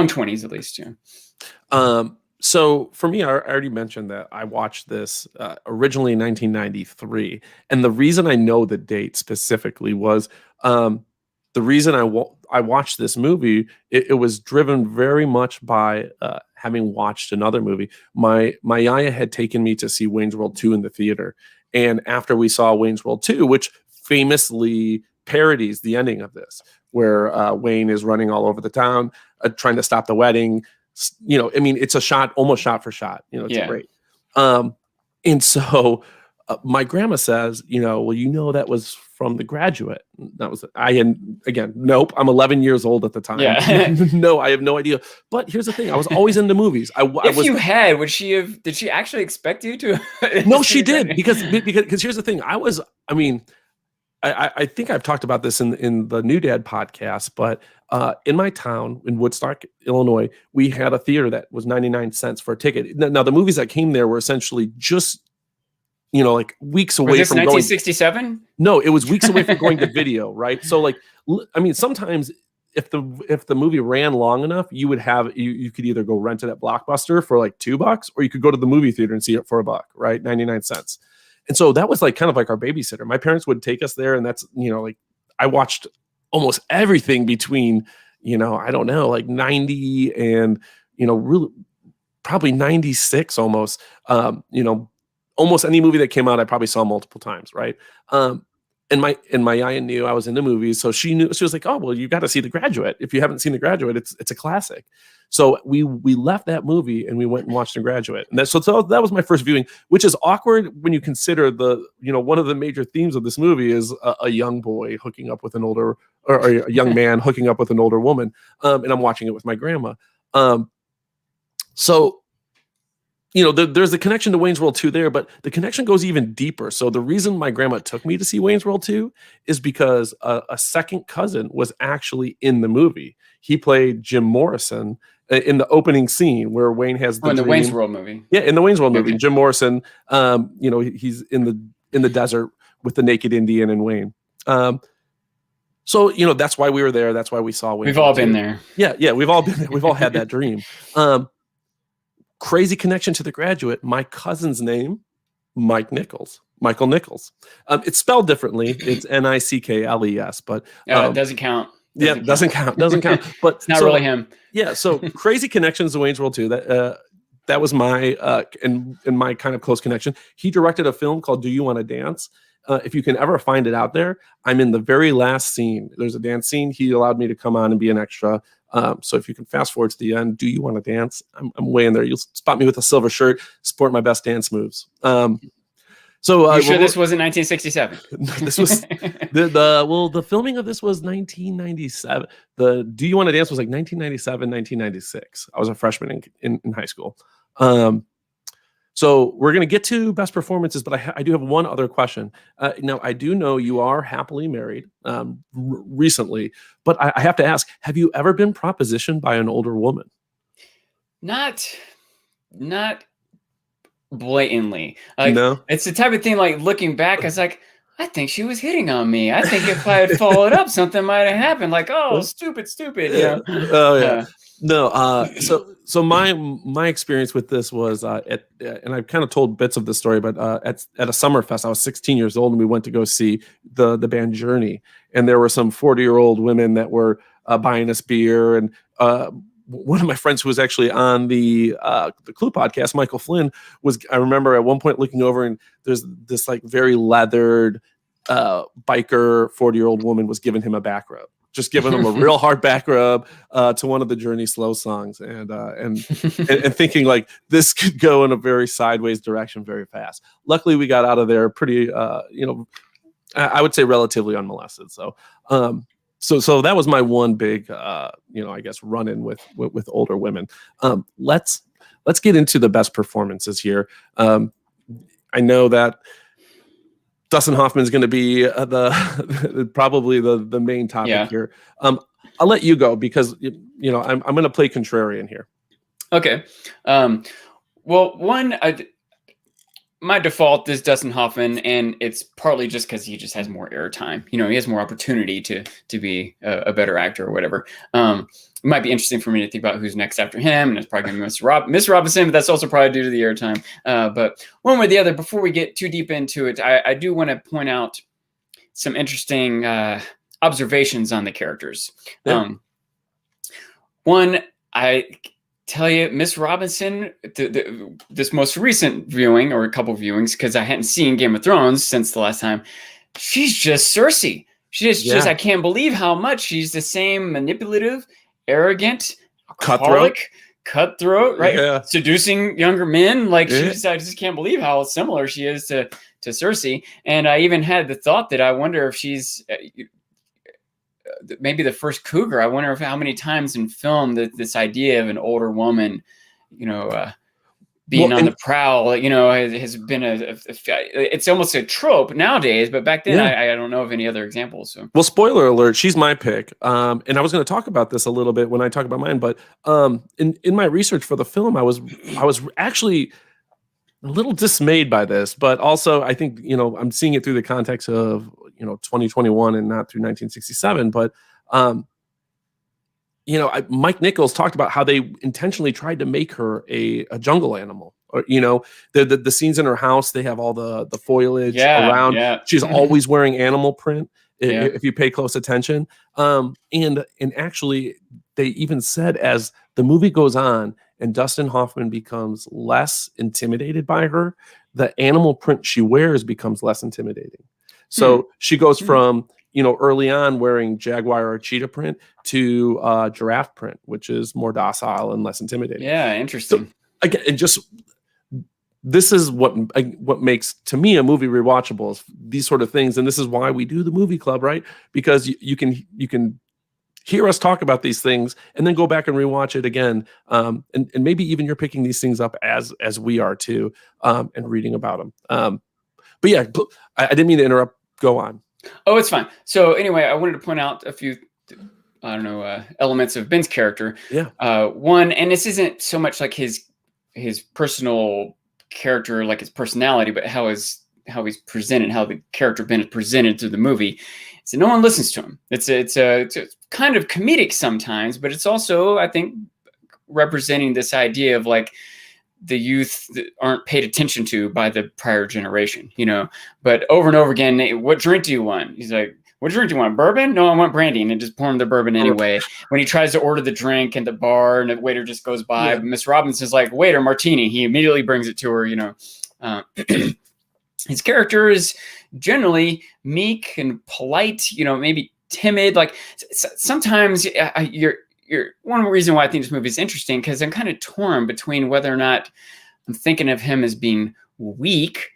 20s at least. Yeah. So for me, I already mentioned that I watched this originally in 1993. And the reason I know the date specifically was the reason I watched this movie, it was driven very much by having watched another movie. My yaya had taken me to see Wayne's World 2 in the theater. And after we saw Wayne's World 2, which famously parodies the ending of this, where Wayne is running all over the town, trying to stop the wedding. You know, I mean, it's a shot, almost shot for shot. You know, it's great. And so my grandma says, well, that was from The Graduate. That was, nope. I'm 11 years old at the time. Yeah. No, I have no idea. But here's the thing. I was always into movies. Did she actually expect you to? No, she did. Because here's the thing. I think I've talked about this in the New Dad podcast, but in my town, in Woodstock, Illinois, we had a theater that was 99 cents for a ticket. Now, the movies that came there were essentially just, like weeks away from 1967? No, it was weeks away from going to video, right? So, like, I mean, sometimes if the movie ran long enough, you would have you could either go rent it at Blockbuster for like $2, or you could go to the movie theater and see it for $1, right? 99 cents. And so that was like kind of like our babysitter. My parents would take us there, and that's, like, I watched almost everything between, I don't know, like 90 and, really probably 96 almost. Almost any movie that came out, I probably saw multiple times, right? And my yaya knew I was into movies, so she was like, "Oh, well, you got to see The Graduate. If you haven't seen The Graduate, it's a classic." So we left that movie and we went and watched The Graduate, and so that was my first viewing, which is awkward when you consider one of the major themes of this movie is a young boy hooking up with an older, or a young man hooking up with an older woman, and I'm watching it with my grandma. So. There's a connection to Wayne's World 2 there, but the connection goes even deeper. So the reason my grandma took me to see Wayne's World 2 is because a second cousin was actually in the movie. He played Jim Morrison in the opening scene where Wayne has the Wayne's World movie. Yeah, in the Wayne's World movie, Jim Morrison. He's in the desert with the naked Indian and Wayne. So that's why we were there. That's why we saw Wayne's We've all been there. Yeah, we've all been there. We've all had that dream. Crazy connection to The Graduate. My cousin's name, Michael Nichols. It's spelled differently. It's Nickles, but it doesn't count. Doesn't count. But it's not really him. Yeah. So crazy connections to Wayne's World 2. That was my and my kind of close connection. He directed a film called Do You Want to Dance? If you can ever find it out there, I'm in the very last scene. There's a dance scene. He allowed me to come on and be an extra. So if you can fast forward to the end, Do You Want to Dance? I'm way in there. You'll spot me with a silver shirt, sport my best dance moves. You sure this wasn't 1967? This was the filming of this was 1997. The Do You Want to Dance was like 1997, 1996. I was a freshman in high school. So we're going to get to best performances, but I do have one other question. Now, I do know you are happily married recently, but I have to ask, have you ever been propositioned by an older woman? Not blatantly. No? It's the type of thing, like, looking back, I was like, I think she was hitting on me. I think if I had followed up, something might have happened. Like, oh, stupid. Yeah. Oh, yeah. No, so my experience with this was and I've kind of told bits of the story, but at a summer fest, I was 16 years old, and we went to go see the band Journey, and there were some 40-year-old women that were buying us beer, and one of my friends who was actually on the Clue podcast, Michael Flynn, I remember at one point looking over, and there's this like very leathered biker 40-year-old woman was giving him a back rub. Just giving him a real hard back rub to one of the Journey slow songs, and thinking like this could go in a very sideways direction very fast. Luckily, we got out of there pretty, I would say relatively unmolested. So, So that was my one big, I guess, run in with older women. Let's get into the best performances here. I know that Dustin Hoffman is going to be probably the main topic here. I'll let you go because I'm going to play contrarian here. Okay. Well, my default is Dustin Hoffman, and it's partly just because he just has more airtime. He has more opportunity to be a better actor or whatever. It might be interesting for me to think about who's next after him, and it's probably going to be Miss Robinson, but that's also probably due to the airtime. But one way or the other, before we get too deep into it, I do want to point out some interesting observations on the characters. Yeah. One, I tell you, Miss Robinson, this most recent viewing, or a couple viewings, because I hadn't seen Game of Thrones since the last time, she's just Cersei. She's just I can't believe how much she's the same manipulative, arrogant, cutthroat, right? Yeah. Seducing younger men. Like I just can't believe how similar she is to Cersei. And I even had the thought that I wonder if she's maybe the first cougar. I wonder how many times in film that this idea of an older woman, being on the prowl, has been it's almost a trope nowadays, but back then I don't know of any other examples. So, well, spoiler alert, she's my pick. And I was going to talk about this a little bit when I talk about mine, but in my research for the film, I was actually a little dismayed by this, but also I think, I'm seeing it through the context of, 2021 and not through 1967. But, Mike Nichols talked about how they intentionally tried to make her a jungle animal. Or, the scenes in her house, they have all the foliage around. Yeah. She's always wearing animal print if you pay close attention. And actually, they even said as the movie goes on and Dustin Hoffman becomes less intimidated by her, the animal print she wears becomes less intimidating. So she goes from, early on wearing jaguar or cheetah print to giraffe print, which is more docile and less intimidating. Yeah, interesting. So, again, this is what makes, to me, a movie rewatchable is these sort of things. And this is why we do the movie club, right? Because you can hear us talk about these things and then go back and rewatch it again. And maybe even you're picking these things up as we are too, and reading about them. But yeah, I didn't mean to interrupt. Go on. Oh, it's fine. So anyway, I wanted to point out a few, elements of Ben's character. Yeah. One, and this isn't so much like his personal character, like his personality, but how he's presented, how the character Ben is presented through the movie. So no one listens to him. It's kind of comedic sometimes, but it's also, I think, representing this idea of like the youth that aren't paid attention to by the prior generation, but over and over again, hey, what drink do you want? He's like, what drink do you want? Bourbon? No, I want brandy. And just pour him the bourbon anyway. When he tries to order the drink at the bar and the waiter just goes by, but Miss Robinson's like, waiter, martini. He immediately brings it to her, His character is generally meek and polite, maybe timid. Like sometimes you're one reason why I think this movie is interesting, because I'm kind of torn between whether or not I'm thinking of him as being weak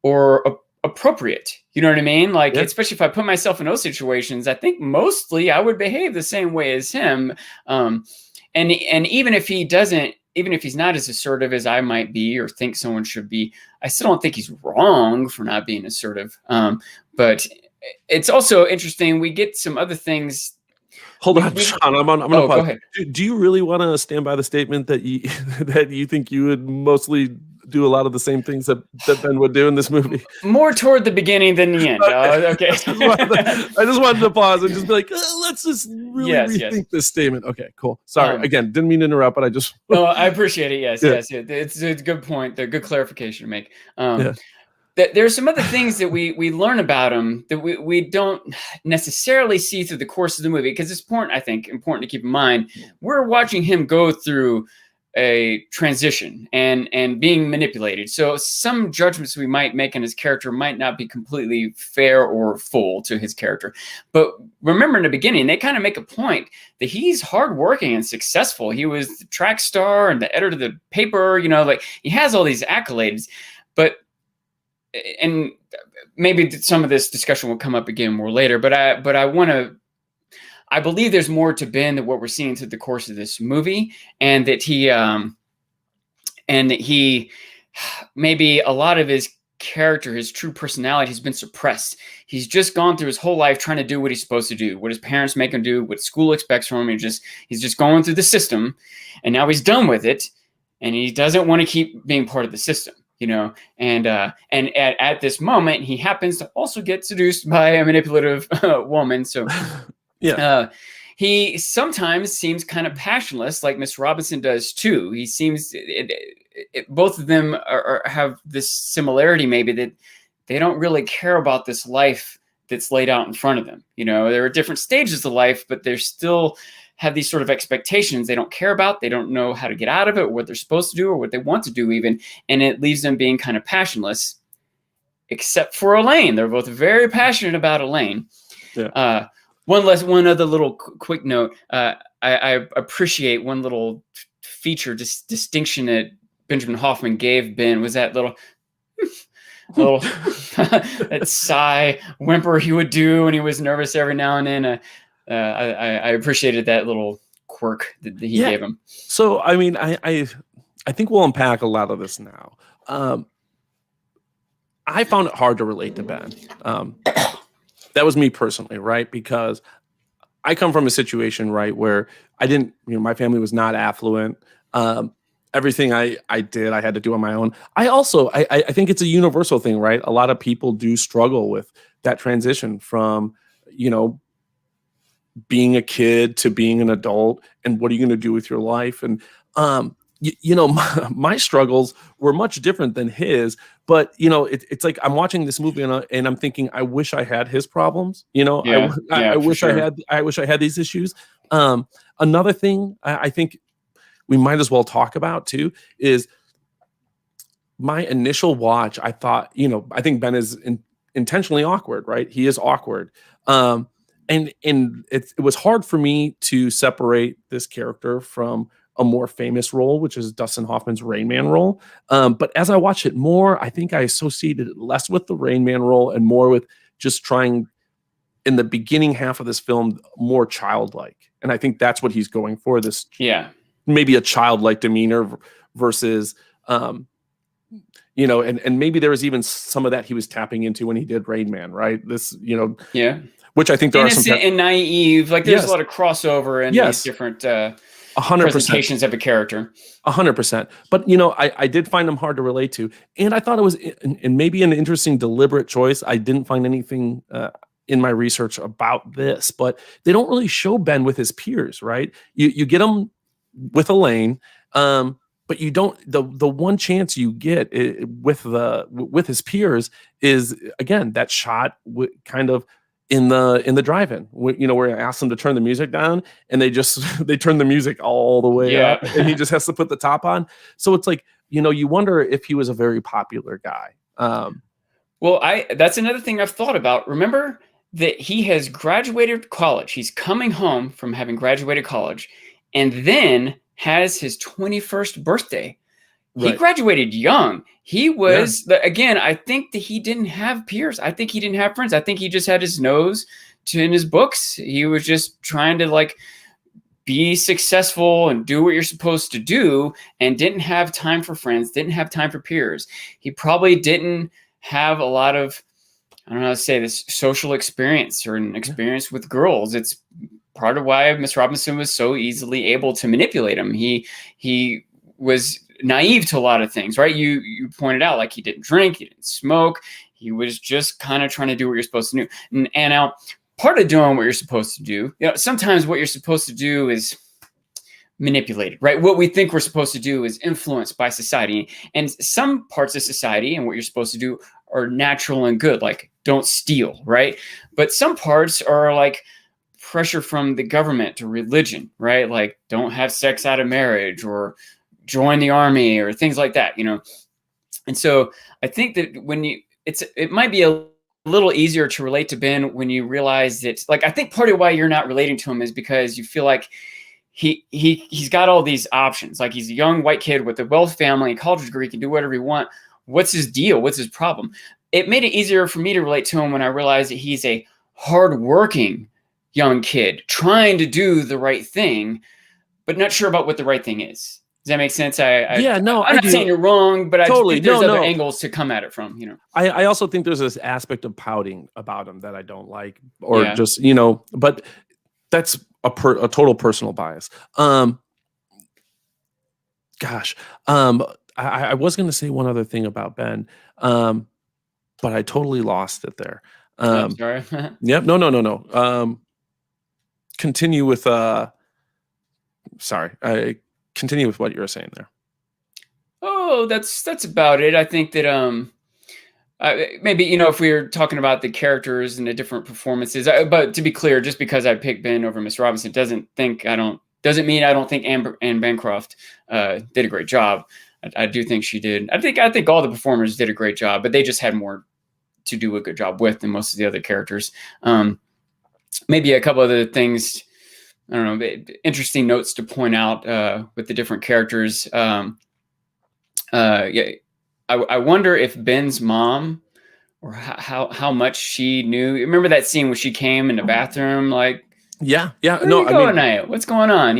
or appropriate. You know what I mean? Like, especially if I put myself in those situations, I think mostly I would behave the same way as him. And even if he doesn't, even if he's not as assertive as I might be or think someone should be, I still don't think he's wrong for not being assertive. But it's also interesting. We get some other things. Hold on, Sean. I'm gonna pause. Go ahead. Do you really want to stand by the statement that you think you would mostly do a lot of the same things that Ben would do in this movie? More toward the beginning than the end. Okay. I just wanted to pause and just be like, let's just really rethink this statement. Okay, cool. Sorry. Again, didn't mean to interrupt, but I just... No, I appreciate it. Yes. It's a good point. A good clarification to make. There's some other things that we learn about him that we don't necessarily see through the course of the movie, because it's important to keep in mind. We're watching him go through a transition and being manipulated. So some judgments we might make on his character might not be completely fair or full to his character. But remember, in the beginning, they kind of make a point that he's hardworking and successful. He was the track star and the editor of the paper, like he has all these accolades, and maybe some of this discussion will come up again more later, but I want to I believe there's more to Ben than what we're seeing through the course of this movie, and that he maybe a lot of his character, his true personality, has been suppressed. He's just gone through his whole life trying to do what he's supposed to do, what his parents make him do, what school expects from him. He's just going through the system, and now he's done with it, and he doesn't want to keep being part of the system, and at this moment, he happens to also get seduced by a manipulative woman. So Yeah. he sometimes seems kind of passionless, like Miss Robinson does too. He seems both of them have this similarity, maybe, that they don't really care about this life that's laid out in front of them. There are different stages of life, but they're still have these sort of expectations they don't care about. They don't know how to get out of it, or what they're supposed to do, or what they want to do even. And it leaves them being kind of passionless, except for Elaine. They're both very passionate about Elaine. Yeah. One other little quick note. I appreciate one little feature, distinction that Benjamin Hoffman gave Ben, was that little that sigh, whimper he would do when he was nervous every now and then. I appreciated that little quirk that he gave him. So, I mean, I think we'll unpack a lot of this now. I found it hard to relate to Ben. That was me personally, right? Because I come from a situation, right, where I didn't, my family was not affluent. Everything I did, I had to do on my own. I think it's a universal thing, right? A lot of people do struggle with that transition from, being a kid to being an adult, and what are you going to do with your life? And, my struggles were much different than his, but it's like I'm watching this movie and I'm thinking, I wish I had his problems. I wish sure. I wish I had these issues. Another thing I think we might as well talk about too is my initial watch. I thought, I think Ben is intentionally awkward, right? He is awkward. And it was hard for me to separate this character from a more famous role, which is Dustin Hoffman's Rain Man role. But as I watch it more, I think I associated it less with the Rain Man role and more with just trying, in the beginning half of this film, more childlike. And I think that's what he's going for, this maybe a childlike demeanor versus, and maybe there was even some of that he was tapping into when he did Rain Man, right? This, which I think there innocent are some and naive. Like there's a lot of crossover in these different 100% presentations of a character. 100%. But I did find them hard to relate to, and I thought it was, and maybe an interesting, deliberate choice. I didn't find anything in my research about this, but they don't really show Ben with his peers, right? You get him with Elaine, but you don't. The one chance you get with his peers is, again, that shot kind of in the drive-in, where I asked them to turn the music down, and they turn the music all the way up, and he just has to put the top on. So it's like, you wonder if he was a very popular guy. Well, that's another thing I've thought about. Remember that he has graduated college. He's coming home from having graduated college, and then has his 21st birthday. He graduated young. He was, again, I think that he didn't have peers. I think he didn't have friends. I think he just had his nose in his books. He was just trying to be successful and do what you're supposed to do, and didn't have time for friends, didn't have time for peers. He probably didn't have a lot of, I don't know how to say this, social experience or an experience with girls. It's part of why Miss Robinson was so easily able to manipulate him. He was naive to a lot of things, right? You pointed out, like, he didn't drink, he didn't smoke. He was just kind of trying to do what you're supposed to do. And now part of doing what you're supposed to do, sometimes what you're supposed to do is manipulated, right? What we think we're supposed to do is influenced by society. And some parts of society and what you're supposed to do are natural and good, like don't steal, right? But some parts are like pressure from the government to religion, right? Like don't have sex out of marriage or join the army or things like that, And so I think that it might be a little easier to relate to Ben when you realize that, like, I think part of why you're not relating to him is because you feel like he's got all these options. Like, he's a young white kid with a wealth family, a college degree, can do whatever he wants. What's his deal? What's his problem? It made it easier for me to relate to him when I realized that he's a hardworking young kid trying to do the right thing, but not sure about what the right thing is. Does that make sense? I'm not saying you're wrong, but totally. I think there's other angles to come at it from, I also think there's this aspect of pouting about him that I don't like, or just, you know, but that's a total personal bias. I was going to say one other thing about Ben, but I totally lost it there. Sorry. Yep. No. Continue with, continue with what you were saying there. Oh, that's about it. I think that maybe, if we were talking about the characters and the different performances, but to be clear, just because I picked Ben over Miss Robinson doesn't mean I don't think Anne Bancroft did a great job. I do think she did. I think all the performers did a great job, but they just had more to do a good job with than most of the other characters. Maybe a couple other things, I don't know, interesting notes to point out with the different characters. I wonder if Ben's mom, or how much she knew. Remember that scene where she came in the bathroom, like, yeah. What's going on?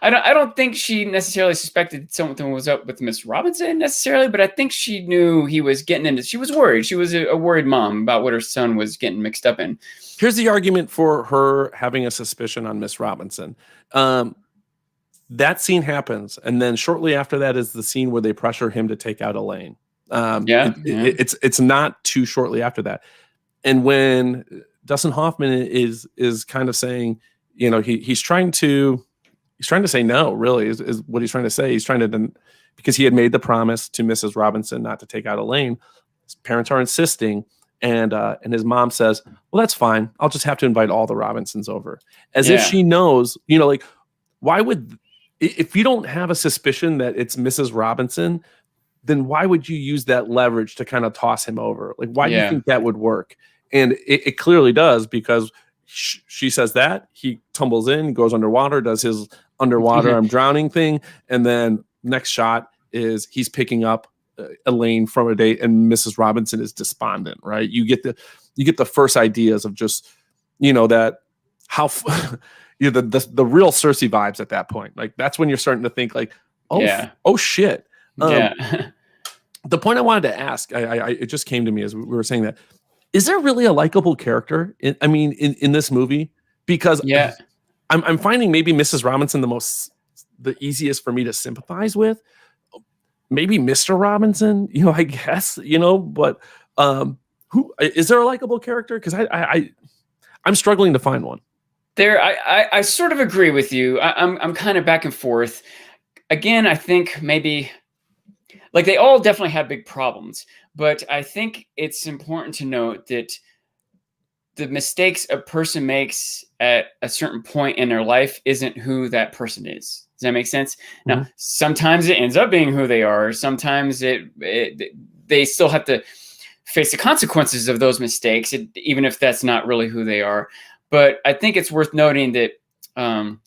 I don't think she necessarily suspected something was up with Miss Robinson necessarily, but I think she knew he was getting into. She was worried. She was a worried mom about what her son was getting mixed up in. Here's the argument for her having a suspicion on Miss Robinson. That scene happens, and then shortly after that is the scene where they pressure him to take out Elaine. It's not too shortly after that, and when Dustin Hoffman is kind of saying, he's trying to say no, really is what he's trying to say. He's trying to, because he had made the promise to Mrs. Robinson not to take out Elaine. His parents are insisting, and his mom says, well, that's fine. I'll just have to invite all the Robinsons over, as if she knows, like, why would, if you don't have a suspicion that it's Mrs. Robinson, then why would you use that leverage to kind of toss him over? Like, why do you think that would work? And it clearly does, because she says that, he tumbles in, goes underwater, does his underwater I'm drowning thing, and then next shot is he's picking up Elaine from a date, and Mrs. Robinson is despondent, right? You get the first ideas of just, that how the real Cersei vibes at that point. Like, that's when you're starting to think like, oh shit. The point I wanted to ask, it just came to me as we were saying that, is there really a likable character in this movie? Because I'm finding maybe Mrs. Robinson the easiest for me to sympathize with. Maybe Mr. Robinson, I guess, but who is there a likable character? Because I'm struggling to find one. I sort of agree with you. I'm kind of back and forth. Again, I think maybe, like, they all definitely have big problems, but I think it's important to note that the mistakes a person makes at a certain point in their life isn't who that person is. Does that make sense? Mm-hmm. Now, sometimes it ends up being who they are. Sometimes they still have to face the consequences of those mistakes, even if that's not really who they are. But I think it's worth noting that, and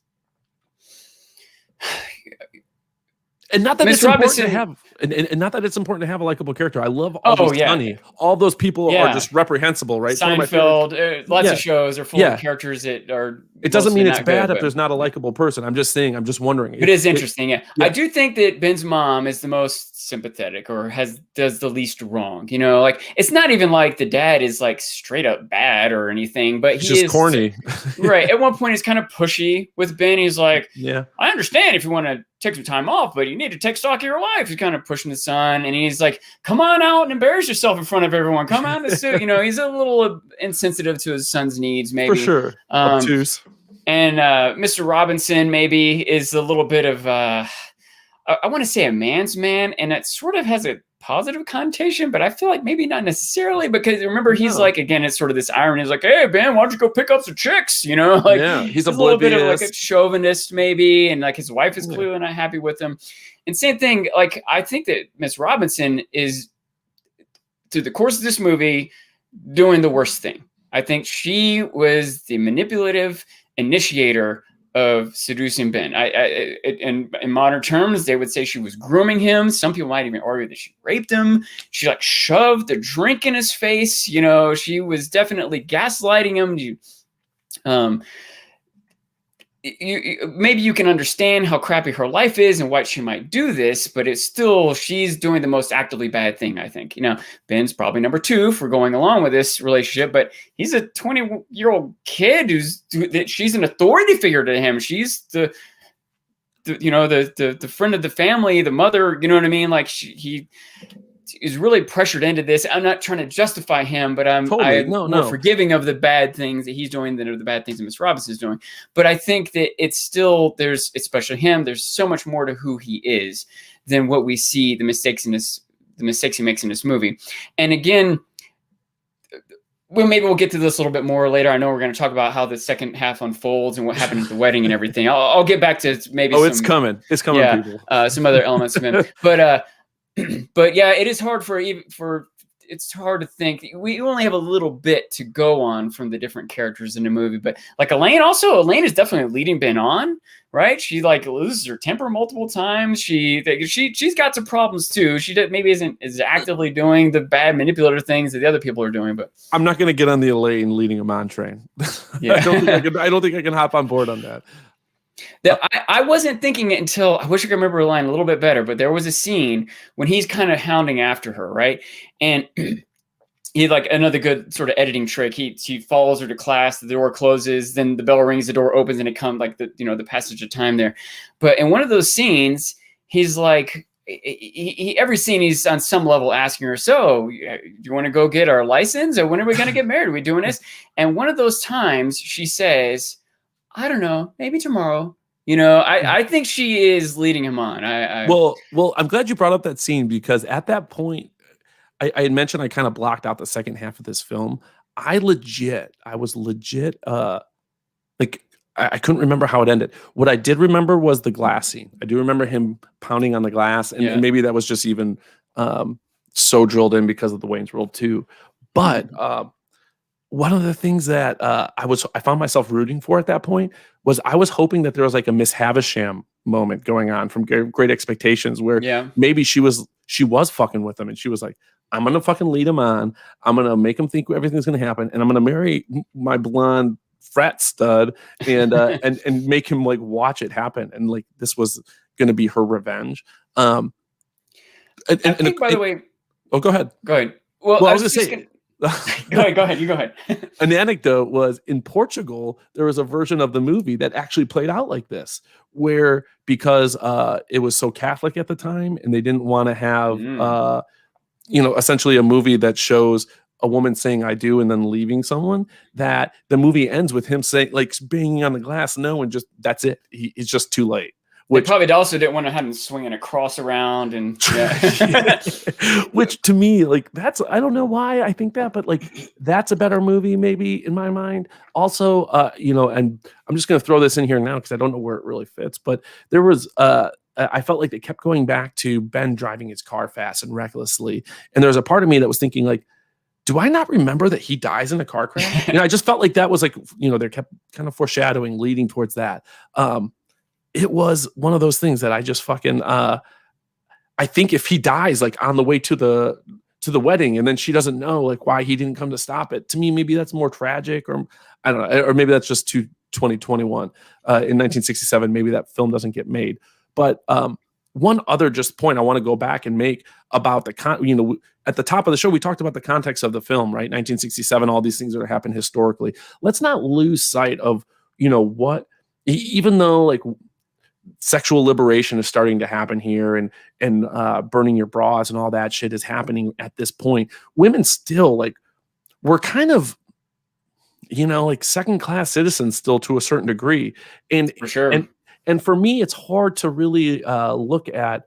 not that Ms. it's important to have, and not that it's important to have a likable character. I love Always Sunny. All those people are just reprehensible, right? Seinfeld, lots of shows are full of characters that are. It doesn't mean it's bad if there's not a likable person. I'm just wondering. It is interesting. I do think that Ben's mom is the most sympathetic, or does the least wrong. Like, it's not even like the dad is like straight up bad or anything, but he's just corny. Right. At one point, he's kind of pushy with Ben. He's like, I understand if you want to take some time off, but you need to take stock of your life. He's kind of pushing the son, and he's like, come on out and embarrass yourself in front of everyone. Come out in the suit. He's a little insensitive to his son's needs, maybe. For sure. Obtuse. And Mr. Robinson maybe is a little bit of, I want to say a man's man, and it sort of has a positive connotation, but I feel like maybe not necessarily, because remember, he's like, again, it's sort of this irony. He's like, hey, Ben, why don't you go pick up some chicks? He's a little bit of like a chauvinist maybe, and like his wife is clearly not happy with him. And same thing, like, I think that Miss Robinson is, through the course of this movie, doing the worst thing. I think she was the manipulative initiator of seducing Ben. In modern terms, they would say she was grooming him. Some people might even argue that she raped him. She like shoved the drink in his face. She was definitely gaslighting him. Maybe you can understand how crappy her life is and why she might do this, but it's still, she's doing the most actively bad thing, I think. Ben's probably number 2 for going along with this relationship, but he's a 20-year-old kid she's an authority figure to him. She's the friend of the family, the mother, you know what I mean? Like he is really pressured into this. I'm not trying to justify him, but I'm more forgiving of the bad things that he's doing than of the bad things that Miss Robinson is doing. But I think that it's still, especially him, there's so much more to who he is than what we see, the mistakes he makes in this movie. And again, maybe we'll get to this a little bit more later. I know we're going to talk about how the second half unfolds and what happened at the wedding and everything. I'll get back to maybe. It's coming. It's coming, yeah, people. Some other elements of him, but yeah, it is hard it's hard to think. We only have a little bit to go on from the different characters in the movie, but like Elaine is definitely leading Ben on, right? She like loses her temper multiple times. She's got some problems too. She maybe isn't as actively doing the bad manipulator things that the other people are doing, but I'm not going to get on the Elaine leading him on train. Yeah. I don't think I can hop on board on that. I wasn't thinking it until, I wish I could remember the line a little bit better, but there was a scene when he's kind of hounding after her, right? And he, like another good sort of editing trick, he follows her to class, the door closes, then the bell rings, the door opens, and it comes like the passage of time there. But in one of those scenes, he's like, every scene he's on some level asking her, so do you want to go get our license, or when are we going to get married? Are we doing this? And one of those times she says, I don't know, maybe tomorrow. I think she is leading him on. Well, I'm glad you brought up that scene, because at that point, I had mentioned I kind of blocked out the second half of this film. I was legit, like I couldn't remember how it ended. What I did remember was the glass scene. I do remember him pounding on the glass, and maybe that was just even so drilled in because of the Wayne's World 2. But one of the things that I found myself rooting for at that point was I was hoping that there was like a Miss Havisham moment going on from Great Expectations, where maybe she was fucking with him, and she was like, I'm gonna fucking lead him on. I'm gonna make him think everything's gonna happen, and I'm gonna marry my blonde frat stud and make him like watch it happen, and like this was gonna be her revenge. By the way, go ahead. Well, I was just saying. Go ahead. You go ahead. An anecdote was, in Portugal, there was a version of the movie that actually played out like this, where because it was so Catholic at the time, and they didn't want to have essentially a movie that shows a woman saying "I do" and then leaving someone, that the movie ends with him saying, like, banging on the glass, no, and just that's it. It's just too late. Which, they probably also didn't want to have him swinging a cross around, and which to me, like, I don't know why I think that, but like that's a better movie maybe in my mind. Also, and I'm just going to throw this in here now because I don't know where it really fits, but there was I felt like they kept going back to Ben driving his car fast and recklessly, and there was a part of me that was thinking like, do I not remember that he dies in a car crash? I just felt like that was like, they kept kind of foreshadowing, leading towards that. It was one of those things that I just fucking I think if he dies like on the way to the wedding, and then she doesn't know like why he didn't come to stop it, to me maybe that's more tragic, or I don't know, or maybe that's just too 2021. In 1967 maybe that film doesn't get made. But one other just point I want to go back and make about at the top of the show we talked about the context of the film, right? 1967, all these things that happened historically. Let's not lose sight of what, even though like sexual liberation is starting to happen here, and burning your bras and all that shit is happening at this point, women still like, we're kind of like second class citizens still to a certain degree, and for sure. And for me it's hard to really look at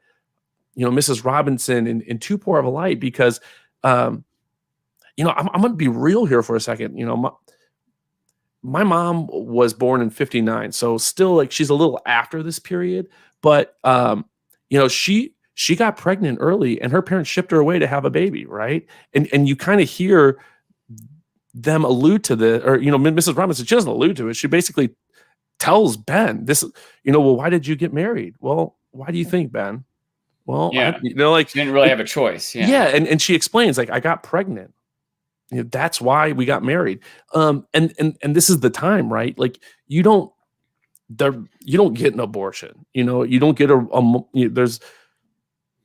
Mrs. Robinson in too poor of a light, because I'm gonna be real here for a second. My mom was born in 59, so still like she's a little after this period, but she got pregnant early, and her parents shipped her away to have a baby, right? And you kind of hear them allude to this, or Mrs. Robinson, she doesn't allude to it. She basically tells Ben this, well, why did you get married? Well, why do you think, Ben? Well, she didn't really have a choice. And she explains like, I got pregnant. that's why we got married. And this is the time, right? Like you don't get an abortion, you don't get there's,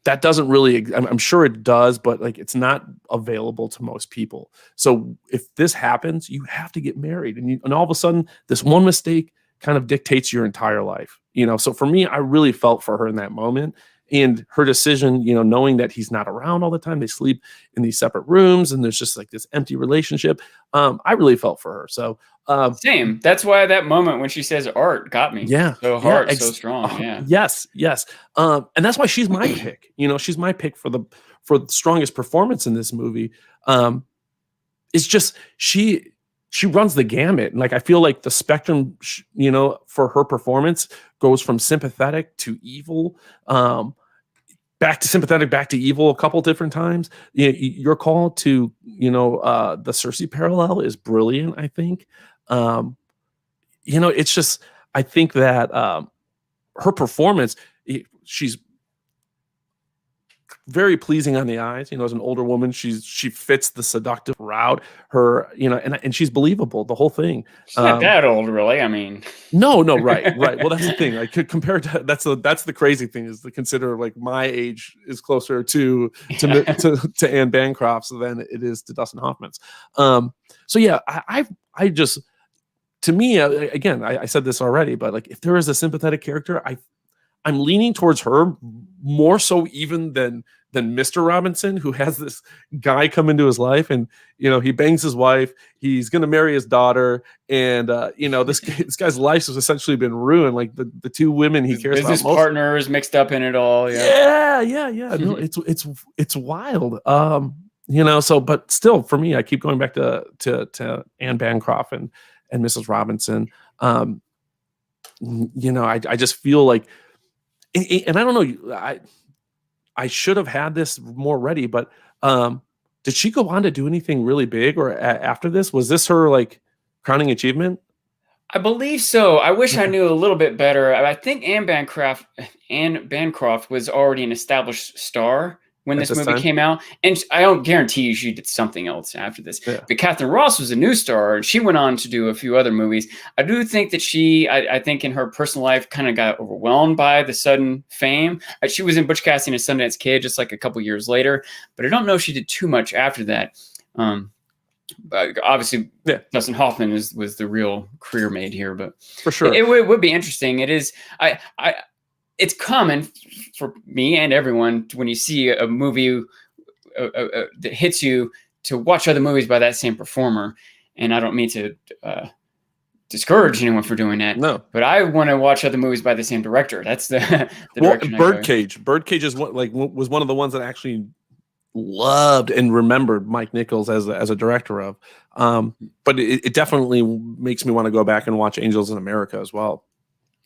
that doesn't really, I'm sure it does, but like it's not available to most people. So if this happens, you have to get married, and all of a sudden this one mistake kind of dictates your entire life. So for me, I really felt for her in that moment, and her decision, knowing that he's not around all the time, they sleep in these separate rooms and there's just like this empty relationship. I really felt for her. So same. That's why that moment when she says art got me. Yeah. So hard, so strong. Yeah. Yes. And that's why she's my pick. She's my pick for the strongest performance in this movie. It's just she runs the gamut. And like I feel like the spectrum, for her performance goes from sympathetic to evil, back to sympathetic, back to evil a couple different times. Your call to the Cersei parallel is brilliant, I think. It's just, I think that her performance, she's very pleasing on the eyes. As an older woman, she fits the seductive route. Her, and she's believable the whole thing. She's not that old, really. I mean, no, right. Well, that's the thing. Like compared to that's the crazy thing, is to consider like my age is closer to Anne Bancroft's than it is to Dustin Hoffman's. So yeah, I just, to me, again, I said this already, but like if there is a sympathetic character, I'm leaning towards her more so even than Mr. Robinson, who has this guy come into his life, and he bangs his wife. He's going to marry his daughter, and this guy's life has essentially been ruined. Like the two women he cares about most. Business partners mixed up in it all. Yeah. No, it's wild. So, but still, for me, I keep going back to Anne Bancroft and Mrs. Robinson. I just feel like. And I don't know, I should have had this more ready, but did she go on to do anything really big or after this? Was this her like crowning achievement? I believe so. I wish I knew a little bit better. I think Anne Bancroft was already an established star when this movie came out. And I don't guarantee you she did something else after this. Yeah. But Catherine Ross was a new star, and she went on to do a few other movies. I do think that I think in her personal life kind of got overwhelmed by the sudden fame. She was in Butch Cassidy and a Sundance Kid just like a couple years later, but I don't know if she did too much after that. But obviously, Dustin Hoffman was the real career made here. But for sure, it would be interesting. It is. It's common for me and everyone when you see a movie that hits you to watch other movies by that same performer. And I don't mean to discourage anyone for doing that. No, but I want to watch other movies by the same director. That's the direction. Birdcage. Birdcage is was one of the ones that actually loved and remembered Mike Nichols as a director of. But it definitely makes me want to go back and watch Angels in America as well,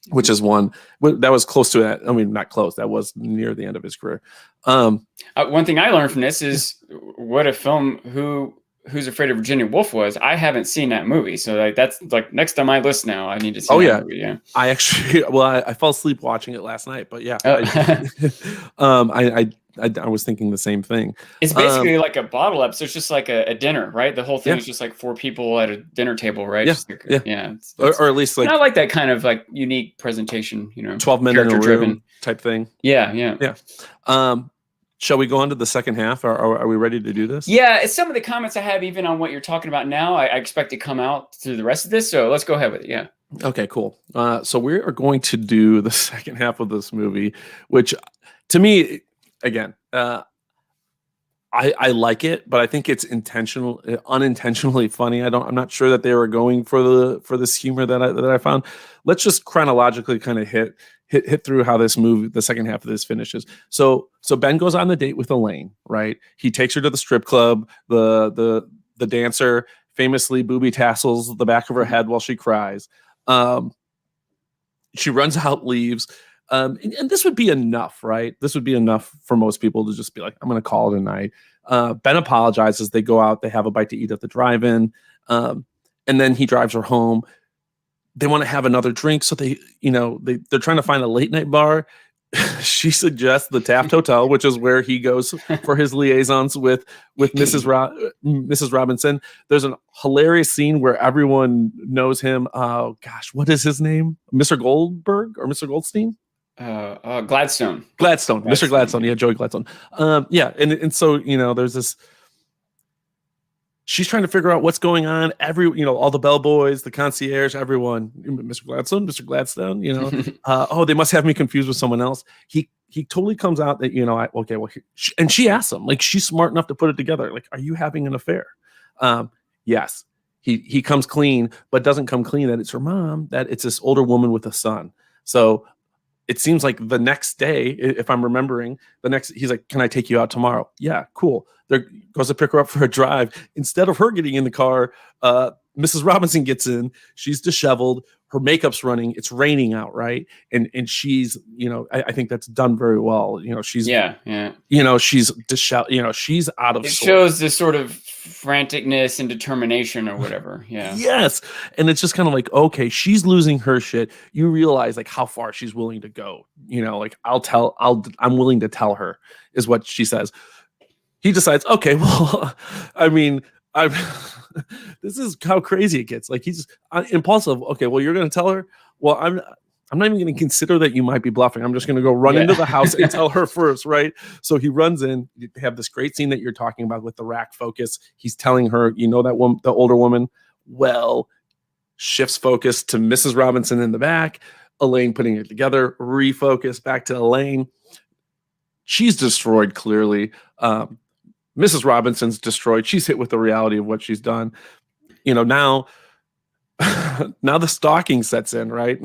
which is one that was close to that. I mean, not close. That was near the end of his career. One thing I learned from this is what a film Who's Afraid of Virginia Woolf was. I haven't seen that movie, so that's like next on my list now. I need to see. Oh yeah, movie, yeah. I actually, I fell asleep watching it last night, but yeah, I was thinking the same thing. It's basically like a bottle episode. It's just like a dinner, right? The whole thing is just like 4 people at a dinner table, right? Yeah. Or at least like, I like that kind of like unique presentation, 12 men in a room type thing. Yeah. Shall we go on to the second half? Are we ready to do this? Yeah, it's some of the comments I have even on what you're talking about now. I expect to come out through the rest of this. So let's go ahead with it. Yeah. Okay, cool. So we are going to do the second half of this movie, which to me, again, I like it, but I think it's unintentionally funny. I'm not sure that they were going for this humor that I found. Let's just chronologically kind of hit through how this movie, the second half of this finishes. So Ben goes on the date with Elaine, right? He takes her to the strip club. The dancer famously booby tassels the back of her head while she cries. She runs out, leaves. And this would be enough, right? This would be enough for most people to just be like, I'm going to call it a night. Ben apologizes. They go out. They have a bite to eat at the drive-in. And then he drives her home. They want to have another drink. So they're trying to find a late night bar. she suggests the Taft Hotel, which is where he goes for his liaisons with Mrs. Robinson. There's a hilarious scene where everyone knows him. Oh gosh, what is his name? Mr. Goldberg or Mr. Goldstein? Gladstone. Mr. Gladstone. Yeah, Joey Gladstone. Yeah, and so there's this. She's trying to figure out what's going on. All the bellboys, the concierge, everyone. Mr. Gladstone. Oh, they must have me confused with someone else. He totally comes out that and she asks him, like, she's smart enough to put it together. Like, are you having an affair? Yes. He comes clean, but doesn't come clean that it's her mom, that it's this older woman with a son. So it seems like the next day, if I'm remembering, he's like, can I take you out tomorrow? Yeah, cool. There goes to pick her up for a drive. Instead of her getting in the car, Mrs. Robinson gets in. She's disheveled. Her makeup's running. It's raining out, right? And she's, I think that's done very well. She's she's disheveled. She's out of. It shows this sort of franticness and determination or whatever. Yeah. Yes, and it's just kind of like, okay, she's losing her shit. You realize like how far she's willing to go. Like I'm willing to tell her is what she says. He decides, okay, well, I mean, this is how crazy it gets. Like, he's impulsive. Okay, well, you're going to tell her? Well, I'm not even going to consider that you might be bluffing. I'm just going to go run into the house and tell her first, right? So he runs in. You have this great scene that you're talking about with the rack focus. He's telling her, that woman, the older woman, well, shifts focus to Mrs. Robinson in the back, Elaine putting it together, refocus back to Elaine. She's destroyed, clearly. Mrs. Robinson's destroyed. She's hit with the reality of what she's done. Now the stalking sets in, right?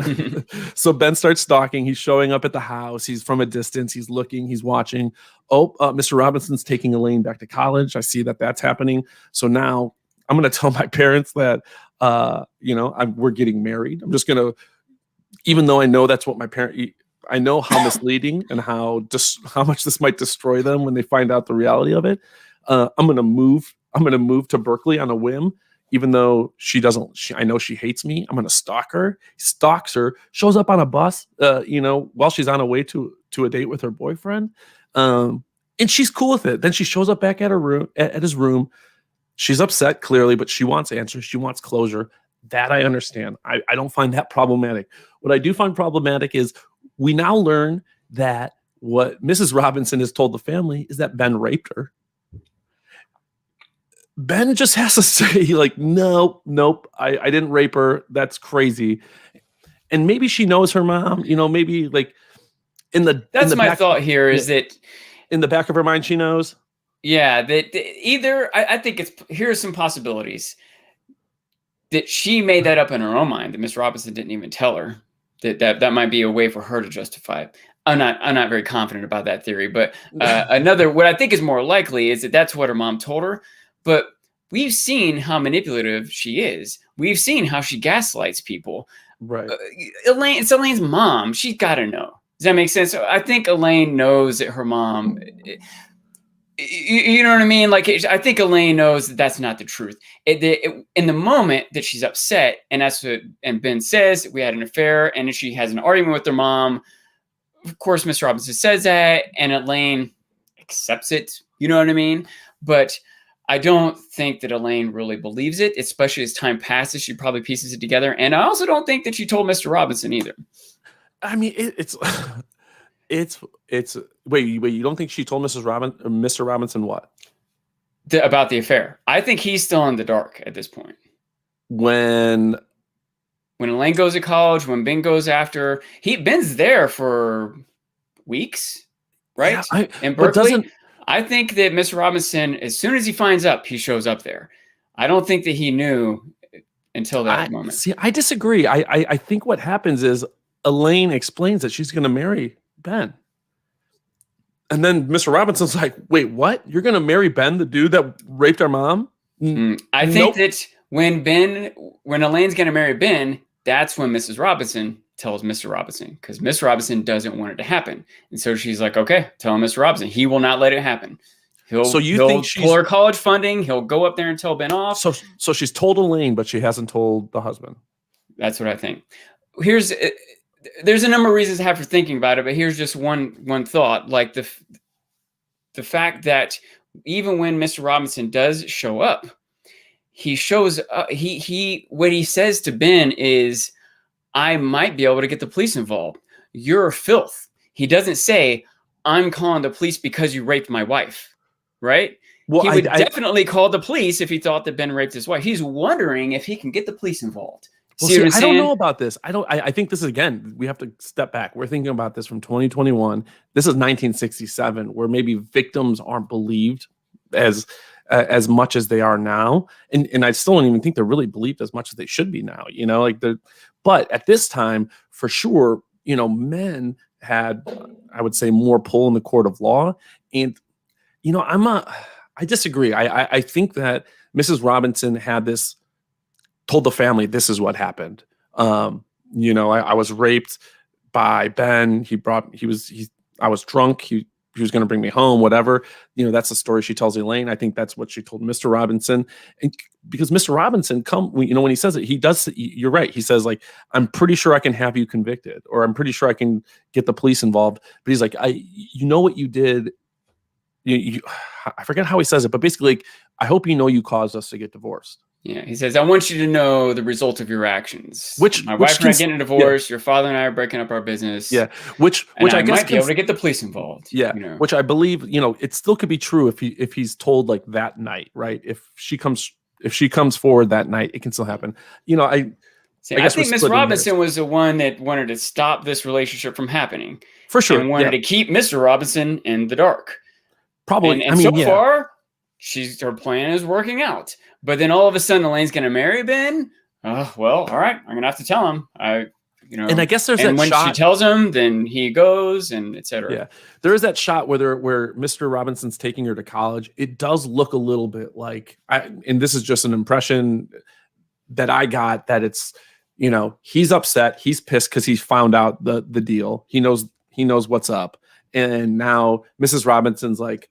So Ben starts stalking. He's showing up at the house. He's from a distance. He's looking. He's watching. Mr. Robinson's taking Elaine back to college. I see that that's happening. So now I'm going to tell my parents that, we're getting married. I'm just going to, even though I know that's what I know how misleading and how much this might destroy them when they find out the reality of it. I'm going to move to Berkeley on a whim, even though I know she hates me. I'm going to stalk her. He stalks her, shows up on a bus, while she's on her way to a date with her boyfriend. And she's cool with it. Then she shows up back at his room. She's upset, clearly, but she wants answers. She wants closure. That I understand. I don't find that problematic. What I do find problematic is we now learn that what Mrs. Robinson has told the family is that Ben raped her. Ben just has to say, like, nope, I didn't rape her. That's crazy. And maybe she knows her mom, maybe like That's my thought here is that in the back of her mind, she knows. Yeah, that either, I think here's some possibilities that she made that up in her own mind, that Miss Robinson didn't even tell her. That might be a way for her to justify it. I'm not very confident about that theory, but what I think is more likely is that that's what her mom told her. But we've seen how manipulative she is. We've seen how she gaslights people. Right. It's Elaine's mom. She's got to know. Does that make sense? I think Elaine knows that her mom. You know what I mean? Like, I think Elaine knows that that's not the truth. In the moment that she's upset, and and Ben says we had an affair, and she has an argument with her mom. Of course, Miss Robinson says that, and Elaine accepts it. You know what I mean? But I don't think that Elaine really believes it, especially as time passes. She probably pieces it together, and I also don't think that she told Mr. Robinson either. I mean, it's. Wait, you don't think she told Mr. Robinson what? About the affair. I think he's still in the dark at this point. When Elaine goes to college, when Ben goes after, Ben's there for weeks, right? Yeah, in Berkeley. I think that Mr. Robinson, as soon as he finds up, he shows up there. I don't think that he knew until that moment. See, I disagree. I think what happens is Elaine explains that she's going to marry Ben. And then Mr. Robinson's like, wait, what? You're going to marry Ben, the dude that raped our mom? I think that when Elaine's going to marry Ben, that's when Mrs. Robinson tells Mr. Robinson, because Mr. Robinson doesn't want it to happen. And so she's like, okay, tell Mr. Robinson. He will not let it happen. He'll pull her college funding. He'll go up there and tell Ben off. So she's told Elaine, but she hasn't told the husband. That's what I think. Here's there's a number of reasons I have for thinking about it, but here's just one thought. Like the fact that even when Mr. Robinson does show up, he shows up, he what he says to Ben is, I might be able to get the police involved. You're filth. He doesn't say, I'm calling the police because you raped my wife, right? Well, he would definitely call the police if he thought that Ben raped his wife. He's wondering if he can get the police involved. Well, see, I don't know about this. I think this is, again, we have to step back. We're thinking about this from 2021. This is 1967, where maybe victims aren't believed as much as they are now. And I still don't even think they're really believed as much as they should be now, you know, like but at this time, for sure, you know, men had, I would say, more pull in the court of law. And, you know, I disagree. I think that Mrs. Robinson had told the family, this is what happened. You know, I was raped by Ben. I was drunk. He was going to bring me home, whatever. You know, that's the story she tells Elaine. I think that's what she told Mr. Robinson. And because Mr. Robinson you know, when he says it, he does, you're right. He says, like, I'm pretty sure I can have you convicted, or I'm pretty sure I can get the police involved. But he's like, you know what you did. I forget how he says it, but basically, like, I hope you know you caused us to get divorced. Yeah, he says, I want you to know the result of your actions. My wife and I are getting a divorce. Yeah. Your father and I are breaking up our business. Yeah, which I guess might be able to get the police involved. Yeah, you know? Which I believe, you know, it still could be true if he's told, like, that night, right? If she comes forward that night, it can still happen. You know, I think Miss Robinson was the one that wanted to stop this relationship from happening. For sure, and wanted to keep Mr. Robinson in the dark. Probably, and so far, her plan is working out. But then all of a sudden, Elaine's going to marry Ben. Oh, well, all right. I'm going to have to tell him. And I guess there's that when shot. She tells him, then he goes, and etc. Yeah, there is that shot where Mr. Robinson's taking her to college. It does look a little bit like, and this is just an impression that I got, that it's, you know, he's upset, he's pissed because he's found out the deal. He knows what's up, and now Mrs. Robinson's like,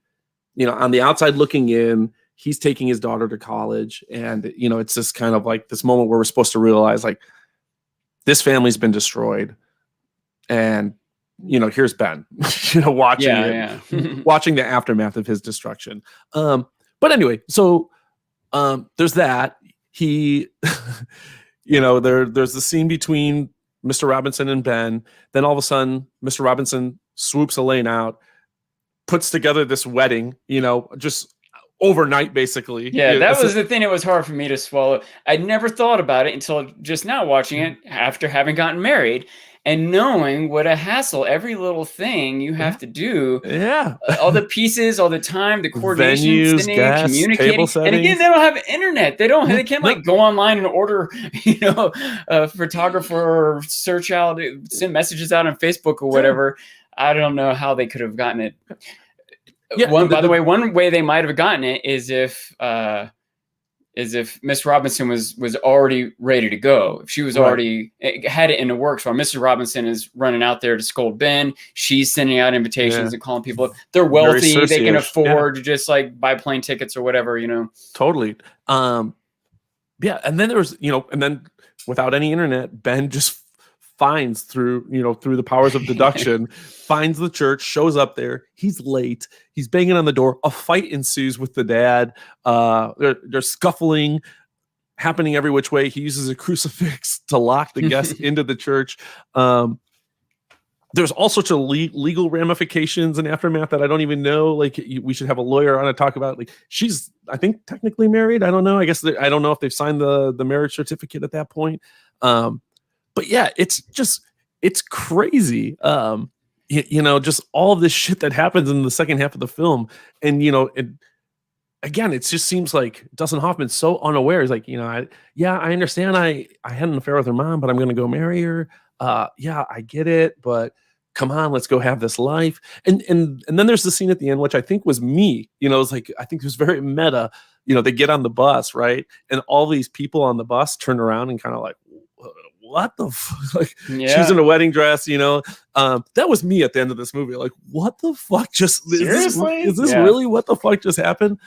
you know, on the outside looking in. He's taking his daughter to college, and, you know, it's this kind of like this moment where we're supposed to realize, like, this family's been destroyed, and, you know, here's Ben, you know, watching watching the aftermath of his destruction. But anyway, so there's that. He, you know, there's the scene between Mr. Robinson and Ben. Then all of a sudden, Mr. Robinson swoops Elaine out, puts together this wedding, you know, just overnight, basically. Yeah, that was the thing. It was hard for me to swallow. I'd never thought about it until just now watching it after having gotten married and knowing what a hassle every little thing you have to do. Yeah. All the pieces, all the time, the coordination, venues, gas, communicating. And again, they don't have internet. They can't like go online and order, you know, a photographer, or search out, send messages out on Facebook or whatever. I don't know how they could have gotten it. Yeah, by the way, one way they might have gotten it is if Miss Robinson was already ready to go. If she was already had it in the works, while Mr. Robinson is running out there to scold Ben, she's sending out invitations and calling people. They're wealthy; they can afford to just like buy plane tickets or whatever, you know. Totally. And then there's, you know, and then without any internet, Ben just finds through the powers of deduction, finds the church, shows up there. He's late. He's banging on the door. A fight ensues with the dad. They're scuffling, happening every which way. He uses a crucifix to lock the guests into the church. There's all sorts of legal ramifications and aftermath that I don't even know. Like, we should have a lawyer on to talk about. Like, she's, I think, technically married. I don't know. I guess I don't know if they've signed the marriage certificate at that point. But yeah, it's crazy. You know, just all of this shit that happens in the second half of the film. And, you know, again, it just seems like Dustin Hoffman's so unaware. He's like, you know, I understand I had an affair with her mom, but I'm going to go marry her. Yeah, I get it, but come on, let's go have this life. And then there's the scene at the end, which I think was me, you know, it's like, I think it was very meta. You know, they get on the bus, right? And all these people on the bus turn around and kind of like, what the fuck? Like, she's in a wedding dress, you know. That was me at the end of this movie. Like, what the fuck just seriously? Is this really what the fuck just happened?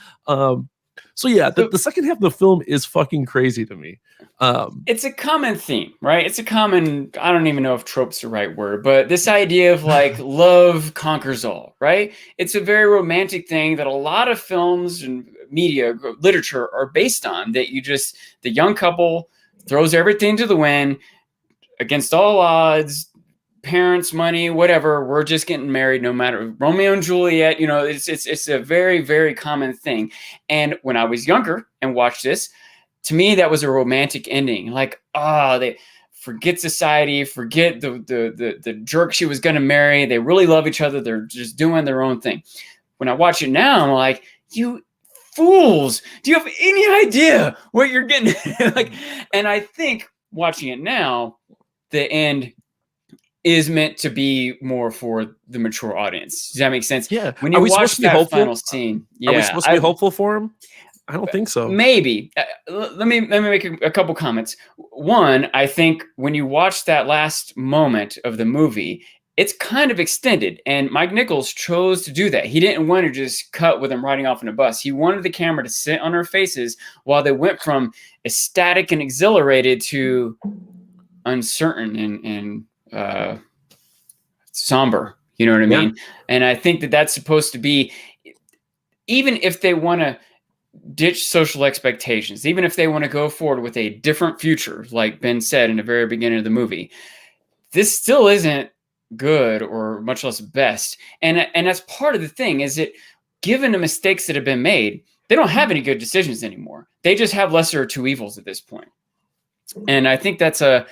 So yeah, the second half of the film is fucking crazy to me. It's a common theme, right? It's a common, I don't even know if trope's the right word, but this idea of like love conquers all, right? It's a very romantic thing that a lot of films and media, literature are based on, that the young couple throws everything to the wind against all odds, parents, money, whatever. We're just getting married, no matter. Romeo and Juliet, it's a very, very common thing. And when I was younger and watched this, to me, that was a romantic ending. Like, they forget society, forget the jerk she was going to marry. They really love each other. They're just doing their own thing. When I watch it now, I'm like, you fools, do you have any idea what you're getting? And I think watching it now, the end is meant to be more for the mature audience. Does that make sense? Yeah. When you watch that final scene, are we supposed to be hopeful for him? I don't think so. Maybe. Let me make a couple comments. One, I think when you watch that last moment of the movie, it's kind of extended, and Mike Nichols chose to do that. He didn't want to just cut with them riding off in a bus. He wanted the camera to sit on their faces while they went from ecstatic and exhilarated to uncertain and somber. You know what I mean? Yeah. And I think that that's supposed to be, even if they want to ditch social expectations, even if they want to go forward with a different future, like Ben said in the very beginning of the movie, this still isn't good, or much less best. And that's part of the thing, is that given the mistakes that have been made, they don't have any good decisions anymore. They just have lesser of two evils at this point. And I think that's a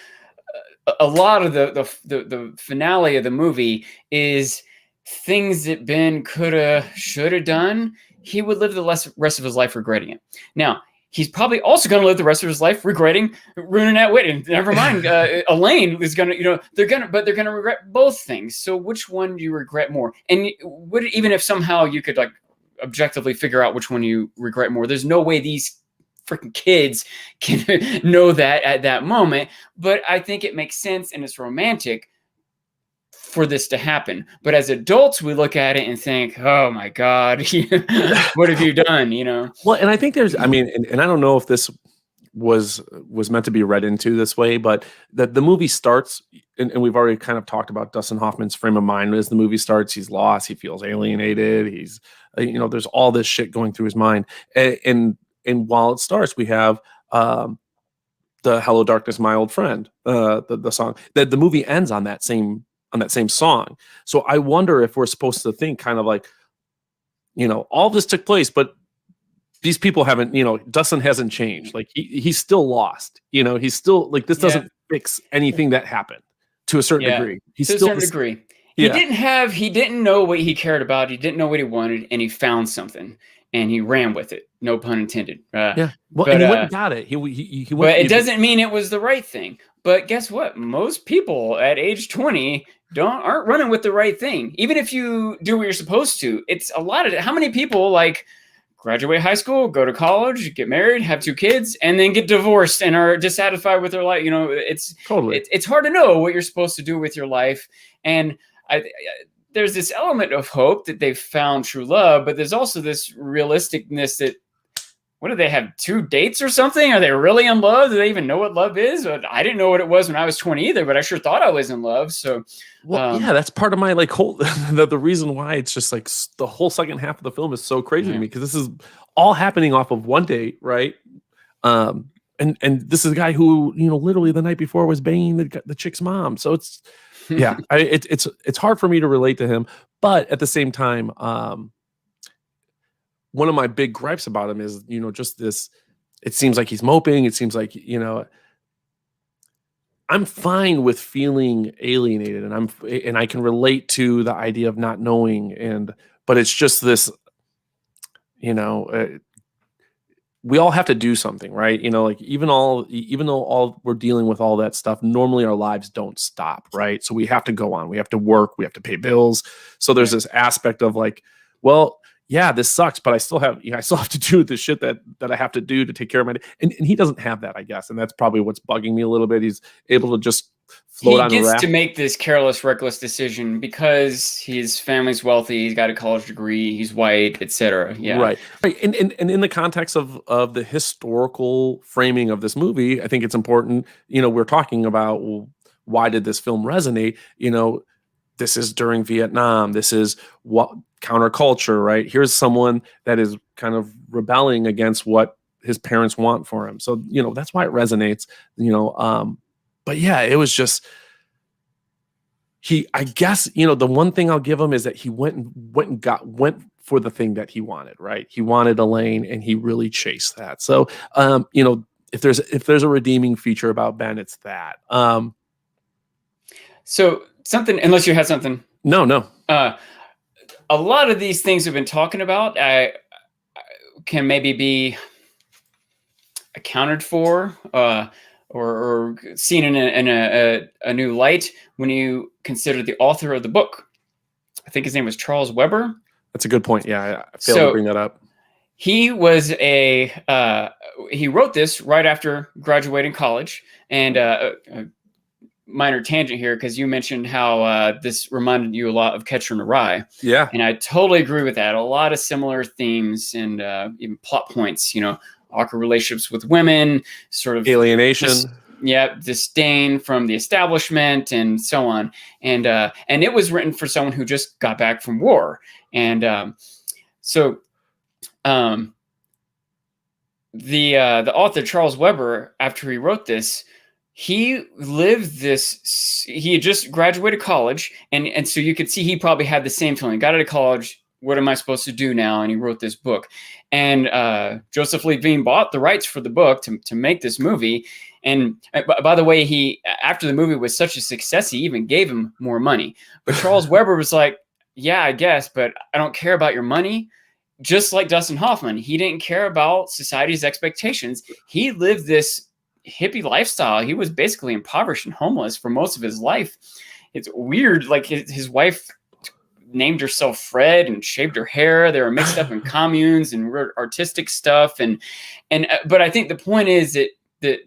lot of the finale of the movie is things that Ben coulda, shoulda done. He would live the rest of his life regretting it. Now, he's probably also going to live the rest of his life regretting ruining that wedding. Never mind, Elaine is going to, they're going to regret both things. So which one do you regret more? And even if somehow you could like objectively figure out which one you regret more, there's no way these freaking kids can know that at that moment. But I think it makes sense, and it's romantic for this to happen. But as adults, we look at it and think, oh my God, what have you done? Well, and I think there's, I mean, and I don't know if this was meant to be read into this way, but that the movie starts, and we've already kind of talked about Dustin Hoffman's frame of mind as the movie starts. He's lost, he feels alienated, he's, there's all this shit going through his mind. And while it starts, we have the Hello Darkness, My Old Friend, the song. That the movie ends on that same song. So I wonder if we're supposed to think kind of like, all this took place, but these people haven't, Dustin hasn't changed. Like he's still lost. He's still like, this doesn't fix anything that happened to a certain degree. He's to still a certain degree. He didn't know what he cared about. He didn't know what he wanted, and he found something and he ran with it. No pun intended. Well, and he went and got it. He went, but it doesn't mean it was the right thing. But guess what? Most people at age 20 aren't running with the right thing. Even if you do what you're supposed to, it's a lot of, how many people like graduate high school, go to college, get married, have 2 kids, and then get divorced and are dissatisfied with their life. It's totally, it's hard to know what you're supposed to do with your life. And there's this element of hope that they've found true love, but there's also this realisticness that, what do they have, 2 dates or something? Are they really in love? Do they even know what love is? I didn't know what it was when I was 20 either, but I sure thought I was in love. So, that's part of my like whole, the reason why it's just like the whole second half of the film is so crazy to me, because this is all happening off of one date, right? And this is a guy who, literally the night before was banging the chick's mom. So it's, it's hard for me to relate to him, but at the same time, one of my big gripes about him is, just this, it seems like he's moping. It seems like, I'm fine with feeling alienated, and I can relate to the idea of not knowing, but it's just this, we all have to do something, right? Like even though all we're dealing with all that stuff, normally our lives don't stop, right? So we have to go on, we have to work, we have to pay bills. So there's this aspect of like, well, yeah, this sucks, but I still have to do the shit that I have to do to take care of my day. And he doesn't have that, I guess. And that's probably what's bugging me a little bit. He's able to just float he on a gets raft. to make this careless, reckless decision because his family's wealthy, he's got a college degree, he's white, etc. Yeah. Right. And in the context of the historical framing of this movie, I think it's important, we're talking about, well, why did this film resonate? This is during Vietnam. This is what counterculture, right? Here's someone that is kind of rebelling against what his parents want for him. So, that's why it resonates, but yeah, it was just, I guess, the one thing I'll give him is that he went for the thing that he wanted, right? He wanted Elaine and he really chased that. So, if there's a redeeming feature about Ben, it's that. So something, unless you had something. No. A lot of these things we've been talking about can maybe be accounted for or seen in a new light when you consider the author of the book. I think his name was Charles Weber. That's a good point. Yeah, I failed to bring that up. He was he wrote this right after graduating college. And minor tangent here, because you mentioned how this reminded you a lot of Catcher in the Rye. Yeah. And I totally agree with that. A lot of similar themes and even plot points, awkward relationships with women, sort of alienation. Disdain from the establishment and so on. And it was written for someone who just got back from war. And the author, Charles Weber, after he wrote this, he lived this, he had just graduated college. And so you could see he probably had the same feeling. Got out of college. What am I supposed to do now? And he wrote this book. And Joseph Levine bought the rights for the book to make this movie. And by the way, he, after the movie was such a success, he even gave him more money. But Charles Weber was like, yeah, I guess, but I don't care about your money. Just like Dustin Hoffman, he didn't care about society's expectations. He lived this hippie lifestyle. He was basically impoverished and homeless for most of his life. It's weird. Like his wife named herself Fred and shaved her hair. They were mixed up in communes and artistic stuff. But I think the point is that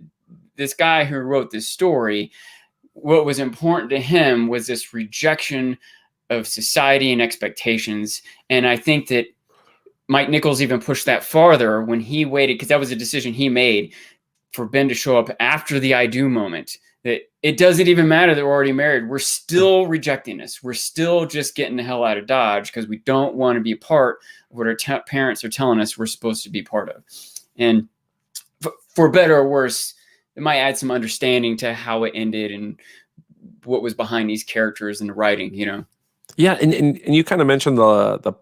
this guy who wrote this story, what was important to him was this rejection of society and expectations. And I think that Mike Nichols even pushed that farther when he waited, because that was a decision he made for Ben to show up after the I do moment, that it doesn't even matter that we're already married. We're still rejecting this. We're still just getting the hell out of Dodge because we don't want to be part of what our parents are telling us we're supposed to be part of. And for better or worse, it might add some understanding to how it ended and what was behind these characters and the writing, Yeah. And you kind of mentioned the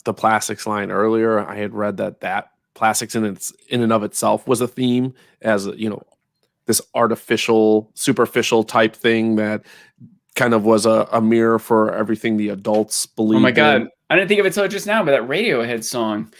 plastics line earlier. I had read that plastics in and of itself was a theme, as this artificial, superficial type thing that kind of was a mirror for everything the adults believed. Oh my God. I didn't think of it till just now, but that Radiohead song.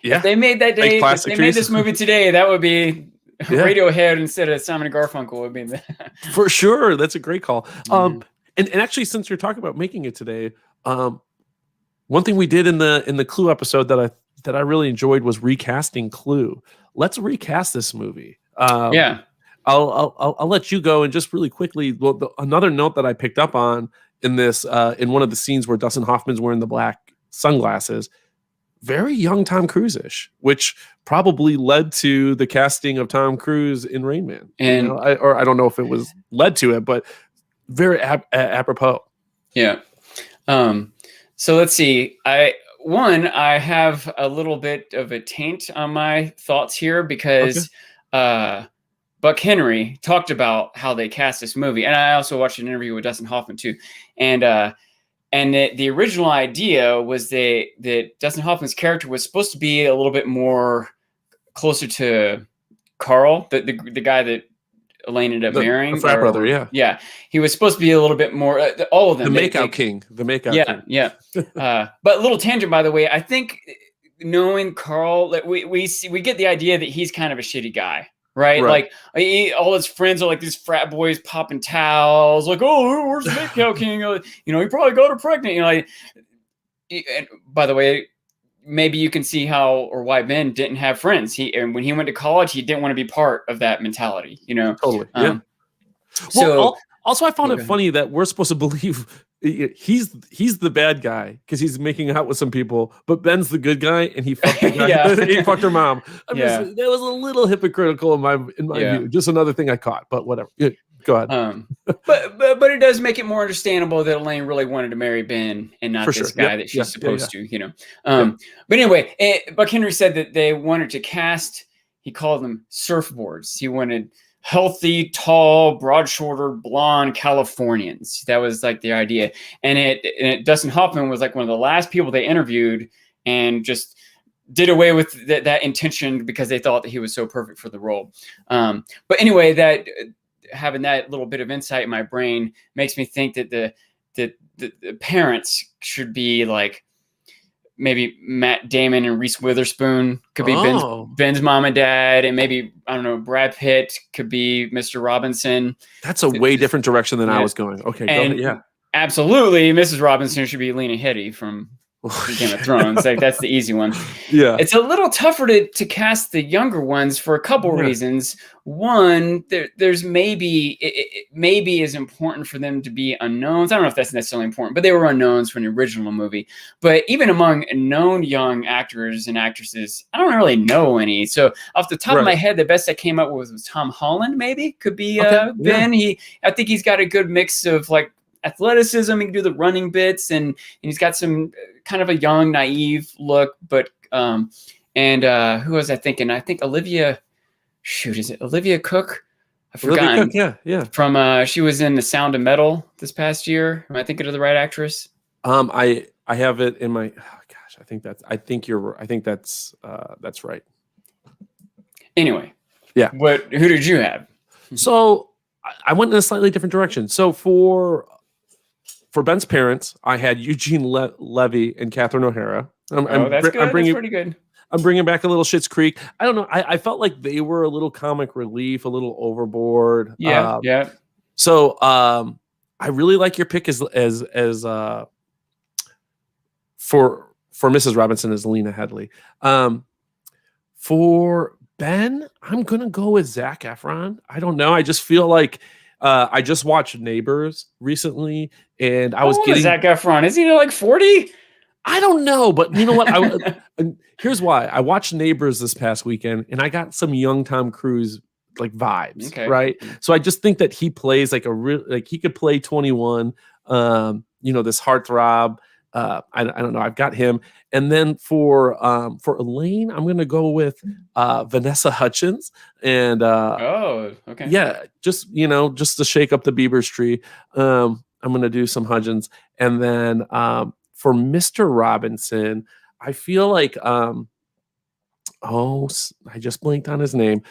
Yeah. If they made that day, if they made this movie today, that would be Radiohead instead of Simon and Garfunkel would be that. For sure. That's a great call. And actually, since you're talking about making it today, one thing we did in the Clue episode that I really enjoyed was recasting Clue. Let's recast this movie. I'll let you go, and just really quickly. Well, another note that I picked up on in this in one of the scenes where Dustin Hoffman's wearing the black sunglasses, very young Tom Cruise-ish, which probably led to the casting of Tom Cruise in Rain Man. And I don't know if it was led to it, but very apropos. Yeah. So let's see. I have a little bit of a taint on my thoughts here because Buck Henry talked about how they cast this movie. And I also watched an interview with Dustin Hoffman too. And the original idea was that Dustin Hoffman's character was supposed to be a little bit more closer to Carl, the guy that Elaine ended up marrying. The frat brother, yeah. Yeah. He was supposed to be a little bit more, all of them. The makeout king. King. Yeah. But a little tangent, by the way, I think knowing Carl, we get the idea that he's kind of a shitty guy. Right? Like all his friends are like these frat boys popping towels, like, oh, where's the makeout king? He probably got her pregnant. And by the way, maybe you can see how or why Ben didn't have friends. And when he went to college, he didn't want to be part of that mentality. Totally. So Also, I found it funny that we're supposed to believe he's the bad guy because he's making out with some people, but Ben's the good guy and he fucked the guy. He fucked her mom. That was a little hypocritical in my view. Just another thing I caught, but whatever. Yeah, go ahead. But it does make it more understandable that Elaine really wanted to marry Ben and not this guy that she's supposed to, you know. But anyway, Buck Henry said that they wanted to cast. He called them surfboards. He wanted healthy, tall, broad-shouldered, blonde Californians. That was like the idea. And Dustin Hoffman was like one of the last people they interviewed and just did away with that intention because they thought that he was so perfect for the role. But anyway, that having that little bit of insight in my brain makes me think that the parents should be like maybe Matt Damon and Reese Witherspoon could be Ben's mom and dad, and maybe, I don't know, Brad Pitt could be Mr. Robinson. That's a way different direction than I was going. Okay, go ahead. Absolutely, Mrs. Robinson should be Lena Headey from Game of Thrones. Like, that's the easy one. Yeah, it's a little tougher to cast the younger ones for a couple reasons. One, there's maybe it maybe is important for them to be unknowns. I don't know if that's necessarily important, but they were unknowns for an original movie. But even among known young actors and actresses, I don't really know any. So off the top of my head, the best I came up with was Tom Holland. Maybe could be Ben. I think he's got a good mix of like athleticism. He can do the running bits, and he's got some kind of a young, naive look. But who was I thinking? I think Olivia. Shoot, is it Olivia Cook? I've forgotten. Yeah. From she was in The Sound of Metal this past year. Am I thinking of the right actress? I have it in my. Oh gosh, I think that's right. Anyway, yeah. Who did you have? So I went in a slightly different direction. So for Ben's parents, I had Eugene Levy and Catherine O'Hara. That's good. That's pretty good. I'm bringing back a little Schitt's Creek. I don't know. I felt like they were a little comic relief, a little overboard. Yeah. So I really like your pick as for Mrs. Robinson as Lena Headey. For Ben, I'm gonna go with Zac Efron. I don't know. I just feel like I just watched Neighbors recently, and I was getting Zac Efron. Is he like 40? I don't know, but you know what? Here's why. I watched Neighbors this past weekend, and I got some young Tom Cruise like vibes, right? So I just think that he plays like he could play 21. This heartthrob. I don't know. I've got him, and then for Elaine, I'm gonna go with Vanessa Hudgens, and yeah, just to shake up the Bieber's tree. I'm gonna do some Hudgens, and then for Mr. Robinson, I feel like I just blanked on his name.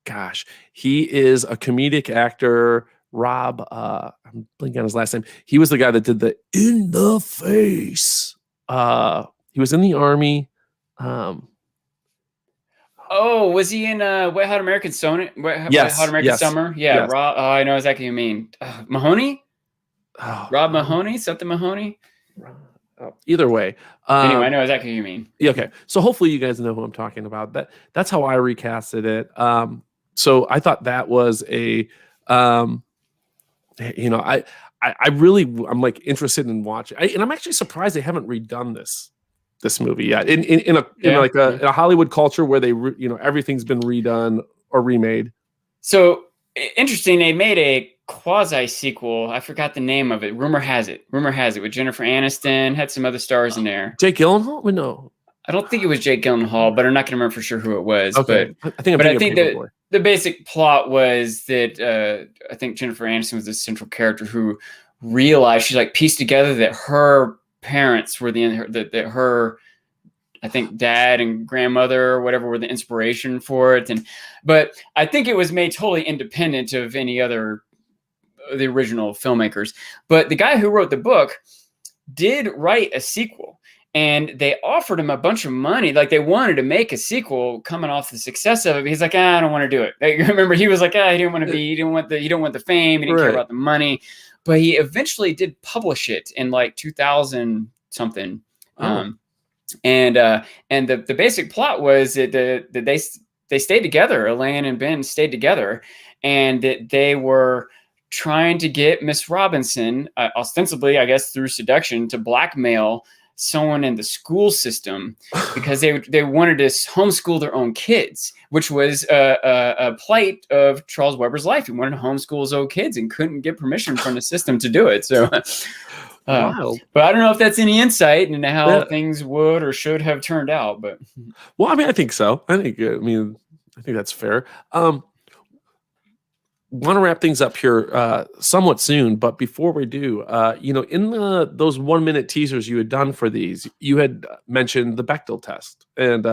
Gosh, he is a comedic actor. Rob, I'm blinking on his last name. He was the guy that did the In the Face. He was in the Army. Was he in Wet Hot American Summer? Yes, Hot American Summer? Yeah, yes. Rob. I know exactly who you mean. Mahoney? Rob Mahoney? Something Mahoney? Either way. Anyway, I know exactly who you mean. Yeah, okay. So hopefully you guys know who I'm talking about. That's how I recasted it. So I thought that was a I'm like interested in watching, and I'm actually surprised they haven't redone this movie yet in a Hollywood culture where they everything's been redone or remade. So interesting, they made a quasi sequel. I forgot the name of it. Rumor has it with Jennifer Aniston, had some other stars in there. Jake Gyllenhaal? No, I don't think it was Jake Gyllenhaal, but I'm not going to remember for sure who it was. Okay. But I think that the basic plot was that I think Jennifer Aniston was the central character who realized, she's like pieced together that her parents were that her, I think, dad and grandmother or whatever were the inspiration for it. But I think it was made totally independent of any other the original filmmakers. But the guy who wrote the book did write a sequel, and they offered him a bunch of money. Like, they wanted to make a sequel coming off the success of it. But he's like, I don't want to do it. Like, remember, he was like, he didn't want the fame. He didn't care about the money. But he eventually did publish it in like 2000 something. And the basic plot was that they stayed together. Elaine and Ben stayed together, and that they were trying to get Miss Robinson, ostensibly, I guess, through seduction, to blackmail someone in the school system because they wanted to homeschool their own kids, which was a plight of Charles Weber's life. He wanted to homeschool his own kids and couldn't get permission from the system to do it. So, Wild. but I don't know if that's any insight into how things would or should have turned out. But well, I mean, I think so. I think that's fair. Want to wrap things up here somewhat soon, but before we do, in those 1 minute teasers you had done for these, you had mentioned the Bechdel test and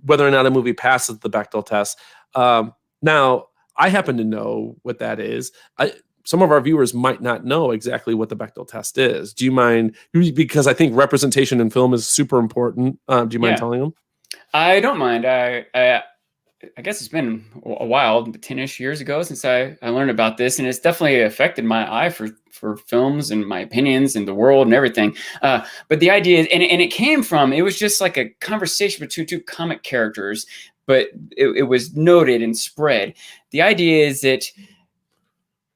whether or not a movie passes the Bechdel test. Now, I happen to know what that is. Some of our viewers might not know exactly what the Bechdel test is. Do you mind? Because I think representation in film is super important. Do you mind telling them? I don't mind. I guess it's been a while, 10-ish years ago since I learned about this, and it's definitely affected my eye for films and my opinions and the world and everything. But the idea is, and it came from, it was just like a conversation between two comic characters, but it was noted and spread. The idea is that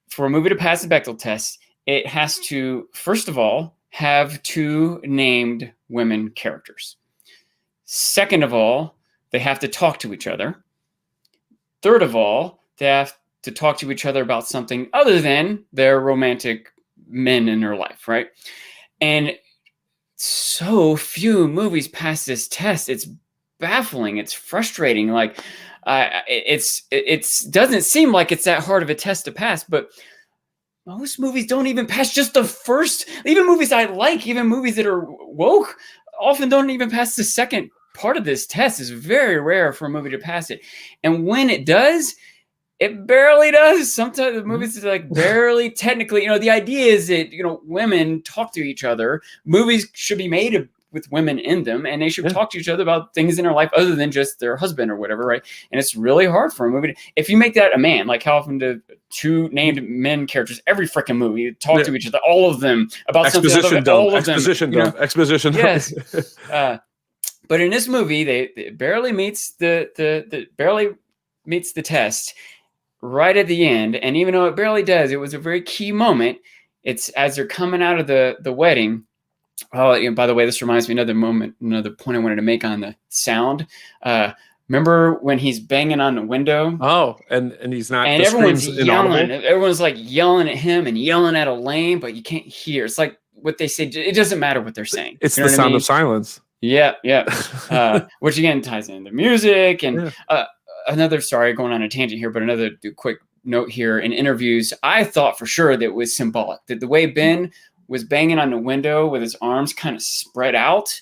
for a movie to pass the Bechdel test, it has to, first of all, have two named women characters. Second of all, they have to talk to each other. Third of all, they have to talk to each other about something other than their romantic men in their life, right? And so few movies pass this test. It's baffling. It's frustrating. Like, it doesn't seem like it's that hard of a test to pass, but most movies don't even pass just the first. Even movies I like, even movies that are woke, often don't even pass the second part of this test. Is very rare for a movie to pass it. And when it does, it barely does. Sometimes the movies is like barely technically, the idea is that, women talk to each other. Movies should be made with women in them, and they should talk to each other about things in their life other than just their husband or whatever, right? And it's really hard for a movie if you make that a man, like how often do two named men characters every freaking movie talk to each other, all of them about exposition something other, all of exposition them, dump. Exposition dump. Yes. But in this movie, it barely meets the test right at the end. And even though it barely does, it was a very key moment. It's as they're coming out of the wedding. Oh, by the way, this reminds me of another point I wanted to make on the sound. Remember when he's banging on the window? Oh, and he's not. And everyone's yelling. Everyone's like yelling at him and yelling at Elaine, but you can't hear. It's like what they say. It doesn't matter what they're saying. It's the sound of silence. Yeah. Which again ties into music and going on a tangent here, but another quick note here. In interviews, I thought for sure that it was symbolic, that the way Ben was banging on the window with his arms kind of spread out.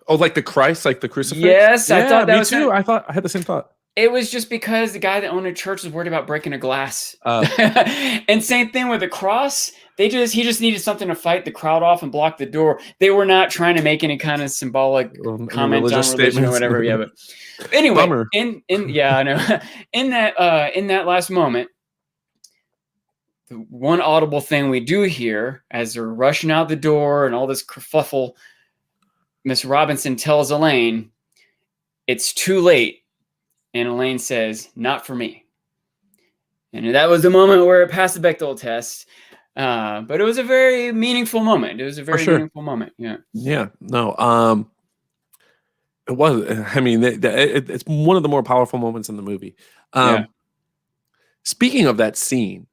Oh, like the Christ, like the crucifix? Yes, I thought that me was too. I had the same thought. It was just because the guy that owned a church was worried about breaking a glass. And same thing with the cross. He just needed something to fight the crowd off and block the door. They were not trying to make any kind of symbolic comments on religion or whatever. Yeah, but anyway, Bummer. I know. In that last moment, the one audible thing we do hear as they're rushing out the door and all this kerfuffle, Miss Robinson tells Elaine, "It's too late." And Elaine says, "Not for me." And that was the moment where it passed the Bechdel test. But it was a very meaningful moment. It was a very meaningful moment. Yeah. Yeah. No. It was. I mean, it's one of the more powerful moments in the movie. Speaking of that scene,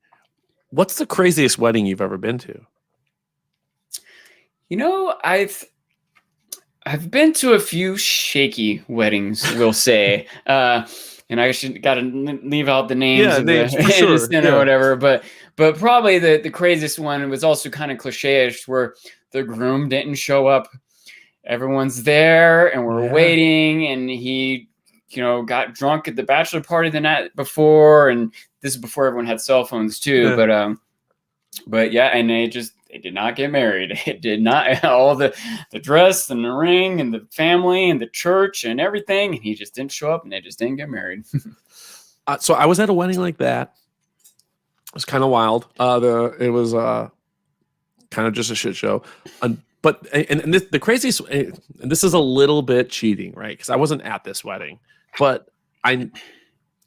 what's the craziest wedding you've ever been to? I've been to a few shaky weddings, we'll say. And I got to leave out the names of or whatever. But probably the craziest one was also kind of cliche-ish, where the groom didn't show up. Everyone's there, and we're waiting, and he, got drunk at the bachelor party the night before, and this is before everyone had cell phones too. Yeah. But yeah, and they did not get married. It did not. All the dress and the ring and the family and the church and everything. And he just didn't show up, and they just didn't get married. So I was at a wedding like that. It was kind of wild. It was kind of just a shit show. But the craziest, and this is a little bit cheating, right? Because I wasn't at this wedding, but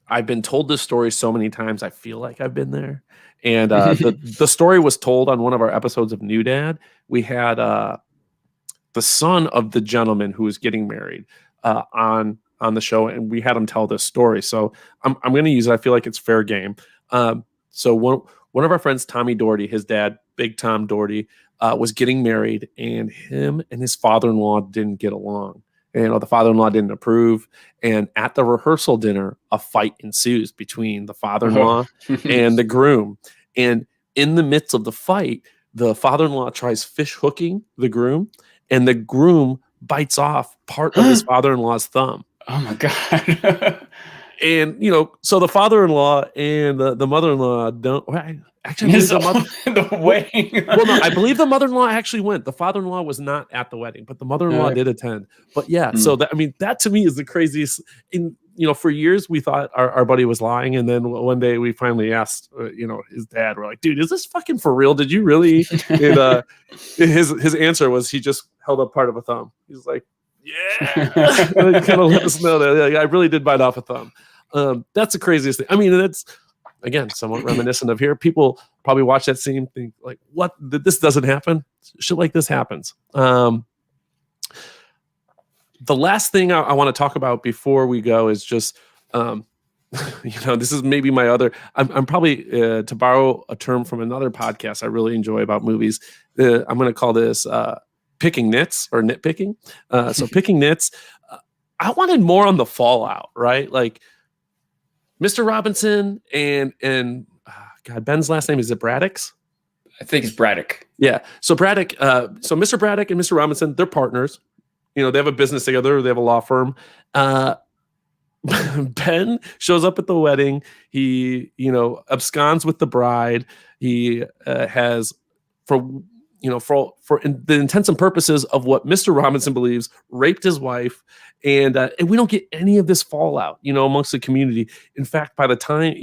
I've been told this story so many times. I feel like I've been there. And the story was told on one of our episodes of New Dad. We had the son of the gentleman who was getting married on the show, and we had him tell this story. So I'm going to use it. I feel like it's fair game. So one of our friends, Tommy Doherty, his dad, Big Tom Doherty, was getting married, and him and his father-in-law didn't get along. And the father-in-law didn't approve. And at the rehearsal dinner, a fight ensues between the father-in-law and the groom. And in the midst of the fight, the father-in-law tries fish hooking the groom, and the groom bites off part of his father-in-law's thumb. Oh my God. And, so the father-in-law and the mother-in-law don't actually the wedding. Well, no, I believe the mother-in-law actually went. The father-in-law was not at the wedding, but the mother-in-law did attend. But yeah, so that to me is the craziest. For years we thought our buddy was lying, and then one day we finally asked, his dad. We're like, dude, is this fucking for real? Did you really? And his answer was he just held up part of a thumb. He's like, yeah, kind of let us know that I really did bite off a thumb. That's the craziest thing. I mean, that's again somewhat reminiscent of here. People probably watch that scene, think like, "What? This doesn't happen? Shit like this happens." The last thing I want to talk about before we go is just, this is maybe my other. I'm probably to borrow a term from another podcast I really enjoy about movies. I'm going to call this picking nits or nitpicking. So picking nits. I wanted more on the fallout, right? Like Mr. Robinson and Ben's last name, is it Braddock's? I think it's Braddock. Yeah. So Braddock, so Mr. Braddock and Mr. Robinson, they're partners. They have a business together. They have a law firm. Ben shows up at the wedding. He, absconds with the bride. He has, for the intents and purposes of what Mr. Robinson believes, raped his wife, and we don't get any of this fallout, amongst the community. In fact, by the time,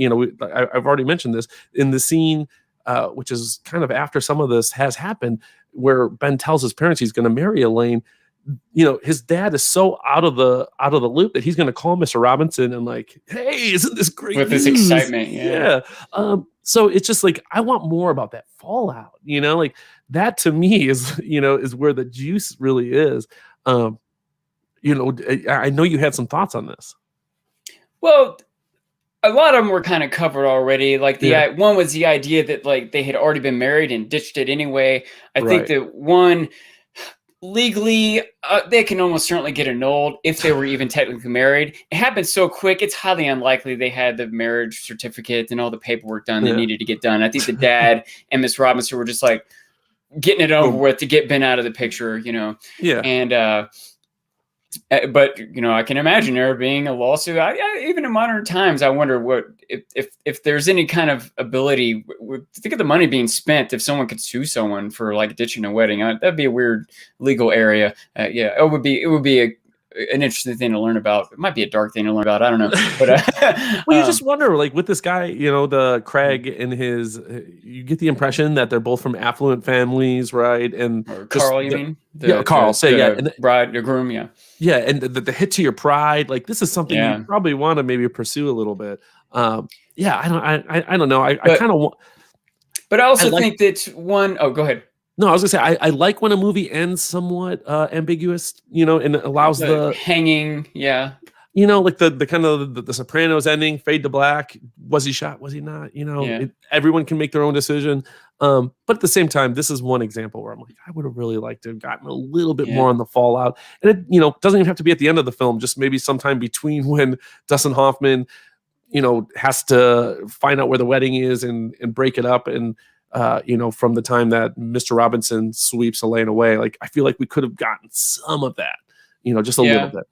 I've already mentioned this in the scene, which is kind of after some of this has happened, where Ben tells his parents he's going to marry Elaine. His dad is so out of the loop that he's going to call Mr. Robinson and like, hey, isn't this great with news? This excitement? Yeah. So it's just like, I want more about that fallout, like that to me is, is where the juice really is. I know you had some thoughts on this. Well, a lot of them were kind of covered already. Like one was the idea that like they had already been married and ditched it anyway. I think that one, legally, they can almost certainly get annulled if they were even technically married. It happened so quick, it's highly unlikely they had the marriage certificate and all the paperwork done that needed to get done. I think the dad and Miss Robinson were just like getting it over with to get Ben out of the picture, Yeah. And but I can imagine there being a lawsuit. Even in modern times, I wonder what if there's any kind of ability. Think of the money being spent if someone could sue someone for like ditching a wedding. That'd be a weird legal area. It would be an interesting thing to learn about. It might be a dark thing to learn about. I don't know. But well, you just wonder, like with this guy, the Craig and his, you get the impression that they're both from affluent families, right? And Carl, you mean? Carl. And the bride, the groom, yeah. Yeah, and the hit to your pride, like this is something you probably want to maybe pursue a little bit. I don't know. I kind of want. But I also think that one. Oh, go ahead. No, I was gonna say I like when a movie ends somewhat ambiguous, and it allows the hanging, like the kind of the Sopranos ending, fade to black. Was he shot? Was he not? Everyone can make their own decision. But at the same time, this is one example where I'm like, I would have really liked to have gotten a little bit more on the fallout. And it, doesn't even have to be at the end of the film, just maybe sometime between when Dustin Hoffman, has to find out where the wedding is and break it up. And, from the time that Mr. Robinson sweeps Elaine away, like, I feel like we could have gotten some of that, just a little bit.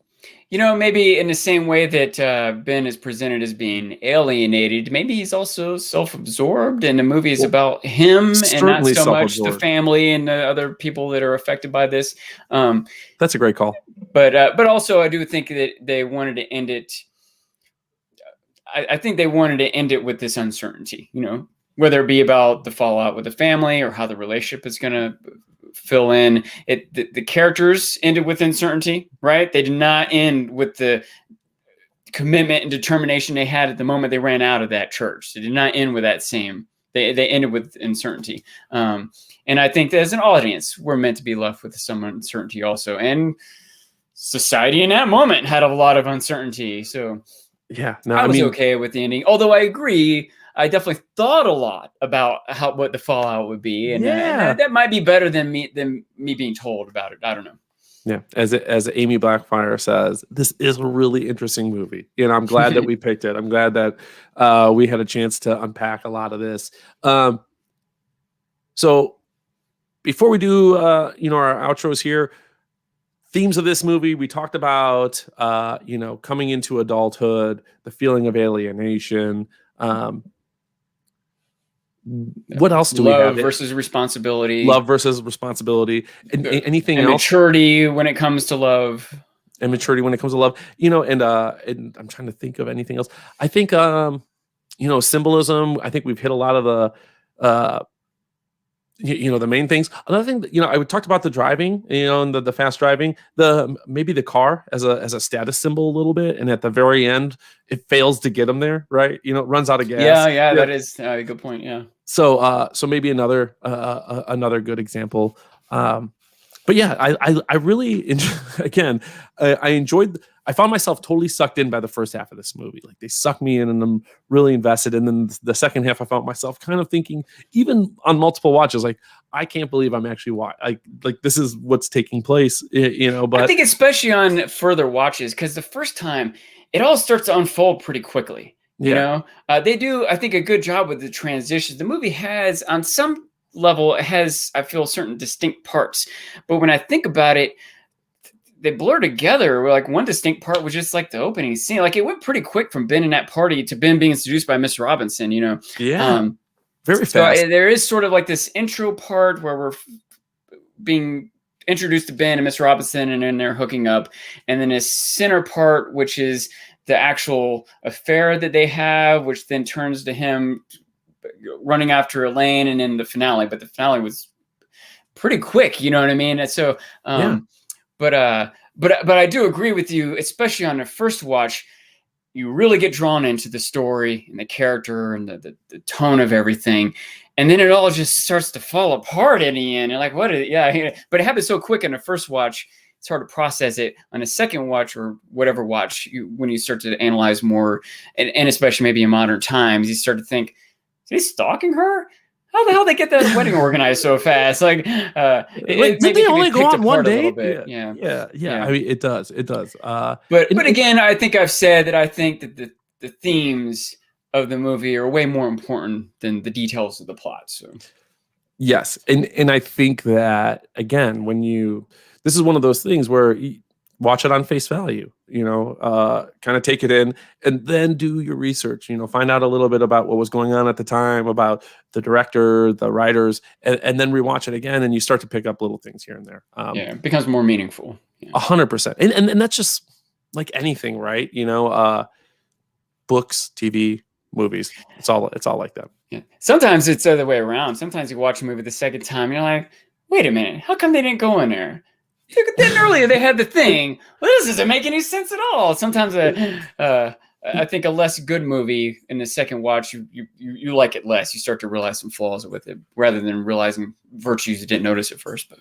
Maybe in the same way that Ben is presented as being alienated, maybe he's also self-absorbed, and the movie is about him and not so much the family and the other people that are affected by this. That's a great call. But also, I do think that they wanted to end it. I think they wanted to end it with this uncertainty, whether it be about the fallout with the family or how the relationship is going to fill in. The characters ended with uncertainty, right? They did not end with the commitment and determination they had at the moment they ran out of that church. It did not end with that same. They ended with uncertainty. And I think that as an audience, we're meant to be left with some uncertainty also. And society in that moment had a lot of uncertainty. So yeah, no, I was okay with the ending. Although I agree, I definitely thought a lot about what the fallout would be. And, that might be better than me being told about it. I don't know. Yeah, as Amy Blackfire says, this is a really interesting movie, and I'm glad that we picked it. I'm glad that we had a chance to unpack a lot of this. So before we do, our outros here, themes of this movie, we talked about, coming into adulthood, the feeling of alienation. What else do we have? Love versus responsibility. Love versus responsibility. And anything else? Maturity when it comes to love. And maturity when it comes to love. And I'm trying to think of anything else. I think, symbolism. I think we've hit a lot of the, the main things. Another thing that, I talked about the driving, and the fast driving, maybe the car as a status symbol a little bit. And at the very end, it fails to get them there, right? It runs out of gas. Yeah. That is a good point. Yeah. So maybe another good example. But yeah, I really I enjoyed. I found myself totally sucked in by the first half of this movie. Like, they sucked me in, and I'm really invested. And then the second half, I found myself kind of thinking, even on multiple watches, like, I can't believe I'm actually like this is what's taking place. But I think especially on further watches, because the first time it all starts to unfold pretty quickly. They do, I think, a good job with the transitions. The movie has, on some level, I feel, certain distinct parts. But when I think about it, they blur together. Like, one distinct part was just like the opening scene. Like, it went pretty quick from Ben in that party to Ben being seduced by Miss Robinson, Yeah. Very fast. So there is sort of like this intro part where we're being introduced to Ben and Miss Robinson, and then they're hooking up. And then a center part, which is the actual affair that they have, which then turns to him running after Elaine, and then the finale. But the finale was pretty quick, you know what I mean? And so, but I do agree with you, especially on the first watch. You really get drawn into the story and the character and the tone of everything. And then it all just starts to fall apart in the end. You're like, what? But it happens so quick in the first watch, it's hard to process it. On a second watch, or whatever watch, when you start to analyze more, and especially maybe in modern times, you start to think, is he stalking her? How the hell they get that wedding organized so fast? Like, did they only go on one date? Yeah. I mean, it does. But again, I think I've said that I think that the themes of the movie are way more important than the details of the plot. So, yes, and I think that, again, this is one of those things where you watch it on face value. Kind of take it in, and then do your research. Find out a little bit about what was going on at the time, about the director, the writers, and then rewatch it again, and you start to pick up little things here and there. It becomes more meaningful. 100%, and that's just like anything, right? Books, TV, movies. It's all like that. Yeah. Sometimes it's the other way around. Sometimes you watch a movie the second time, and you're like, wait a minute, how come they didn't go in there? Then earlier they had the thing. Well, this doesn't make any sense at all. Sometimes I think a less good movie in the second watch, you like it less. You start to realize some flaws with it, rather than realizing virtues you didn't notice at first. But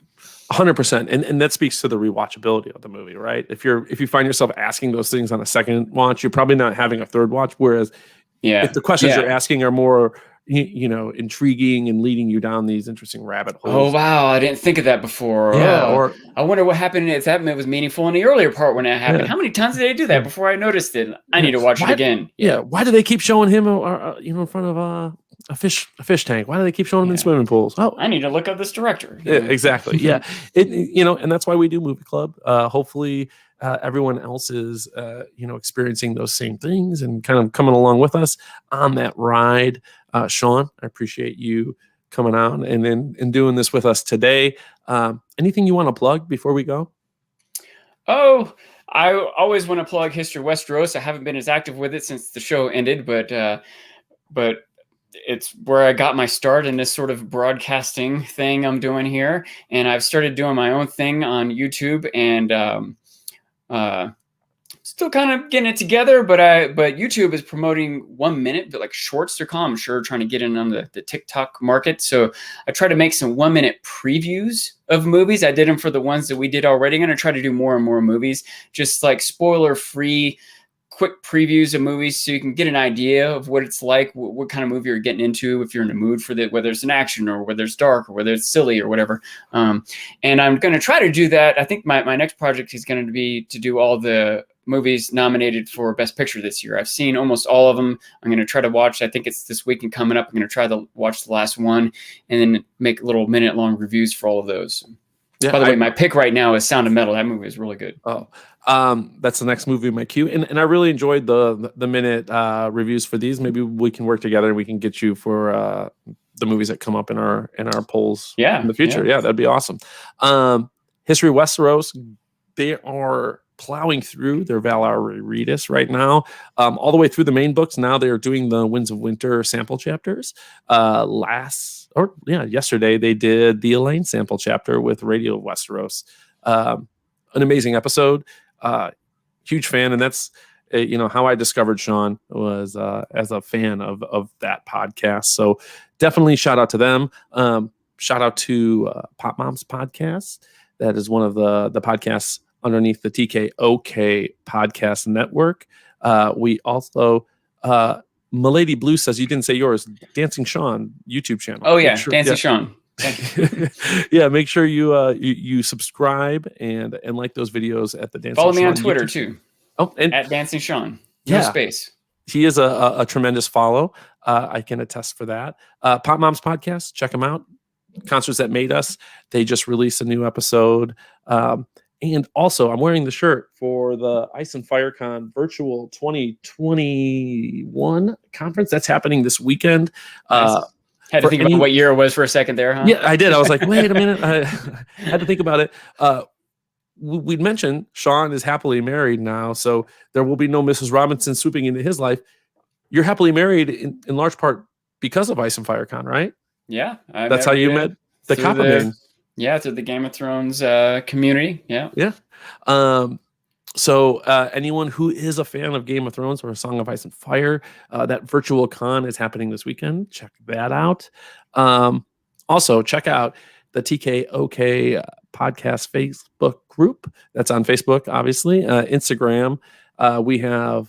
100%, and that speaks to the rewatchability of the movie, right? If you find yourself asking those things on a second watch, you're probably not having a third watch. Whereas, if the questions you're asking are more, intriguing and leading you down these interesting rabbit holes. Oh wow, I didn't think of that before. Or I wonder what happened if that was meaningful in the earlier part when that happened. How many times did they do that before I noticed it? I need to watch it again. Yeah, why do they keep showing him, in front of a fish tank? Why do they keep showing him in swimming pools? Oh, I need to look up this director. Yeah, exactly. Yeah, and that's why we do Movie Club. Hopefully, everyone else is experiencing those same things and kind of coming along with us on that ride. Sean, I appreciate you coming out and doing this with us today. Anything you want to plug before we go? Oh, I always want to plug History Westeros. I haven't been as active with it since the show ended, but it's where I got my start in this sort of broadcasting thing I'm doing here. And I've started doing my own thing on YouTube, and still kind of getting it together, but YouTube is promoting 1 minute, but like shorts they're calling. I'm sure trying to get in on the TikTok market. So I try to make some 1 minute previews of movies. I did them for the ones that we did already. I'm going to try to do more and more movies, just like spoiler free, quick previews of movies so you can get an idea of what it's like, what kind of movie you're getting into, if you're in the mood for that, whether it's an action or whether it's dark or whether it's silly or whatever. And I'm going to try to do that. I think my next project is going to be to do all the movies nominated for Best Picture this year. I've seen almost all of them. I'm going to try to watch, I think it's this weekend coming up. I'm going to try to watch the last one and then make little minute-long reviews for all of those. Yeah, by the way, my pick right now is Sound of Metal. That movie is really good. Oh, that's the next movie in my queue. And I really enjoyed the minute reviews for these. Maybe we can work together and we can get you for the movies that come up in our polls in the future. Yeah, that'd be awesome. History of Westeros, they are plowing through their Valar Redis right now, all the way through the main books. Now they're doing the Winds of Winter sample chapters. Yesterday they did the Elaine sample chapter with Radio of Westeros. An amazing episode. Huge fan, and that's how I discovered Sean was as a fan of that podcast. So definitely shout out to them. Shout out to Pop Moms Podcast. That is one of the podcasts underneath the TKOK Podcast Network. We also, Milady Blue says, you didn't say yours, Dancing Sean YouTube channel. Oh, yeah, Dancing Sean. Thank you. Yeah, make sure you subscribe and like those videos at the Dancing Sean. Follow me on Twitter, YouTube. Too. Oh, and at Dancing Sean. No space. He is a tremendous follow. I can attest for that. Pop Moms Podcast, check them out. Concerts That Made Us. They just released a new episode. And also, I'm wearing the shirt for the Ice and Fire Con virtual 2021 conference. That's happening this weekend. Nice. Had to think about what year it was for a second there, huh? Yeah, I did. I was like, wait a minute. I had to think about it. We'd mentioned Sean is happily married now, so there will be no Mrs. Robinson swooping into his life. You're happily married in large part because of Ice and Fire Con, right? Yeah. That's how you met the Copperman. Yeah, through the Game of Thrones community. Yeah. Yeah. So anyone who is a fan of Game of Thrones or A Song of Ice and Fire, that virtual con is happening this weekend. Check that out. Also, check out the TKOK Podcast Facebook group. That's on Facebook, obviously. Instagram. We have,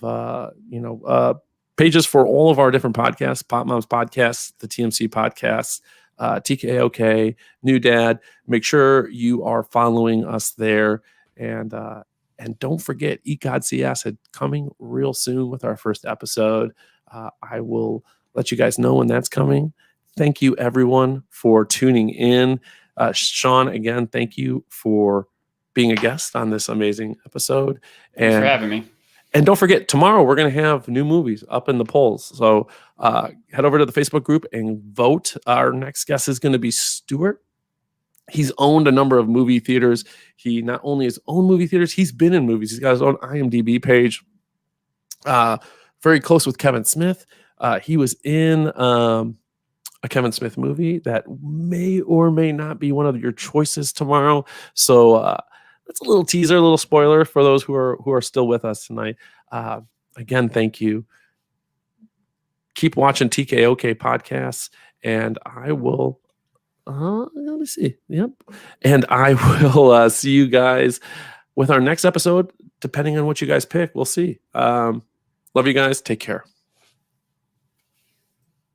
pages for all of our different podcasts, Pop Moms Podcast, the TMC Podcast, TKOK, New Dad. Make sure you are following us there. And don't forget, Eat God See Acid coming real soon with our first episode. I will let you guys know when that's coming. Thank you, everyone, for tuning in. Sean, again, thank you for being a guest on this amazing episode. Thanks for having me. And don't forget, tomorrow we're going to have new movies up in the polls. So head over to the Facebook group and vote. Our next guest is going to be Stuart. He's owned a number of movie theaters. He not only has owned movie theaters, he's been in movies. He's got his own IMDb page. Very close with Kevin Smith. He was in a Kevin Smith movie that may or may not be one of your choices tomorrow. So that's a little teaser, a little spoiler for those who are still with us tonight. Again, thank you. Keep watching TKOK podcasts, and I will. Let me see. Yep, and I will see you guys with our next episode. Depending on what you guys pick, we'll see. Love you guys. Take care.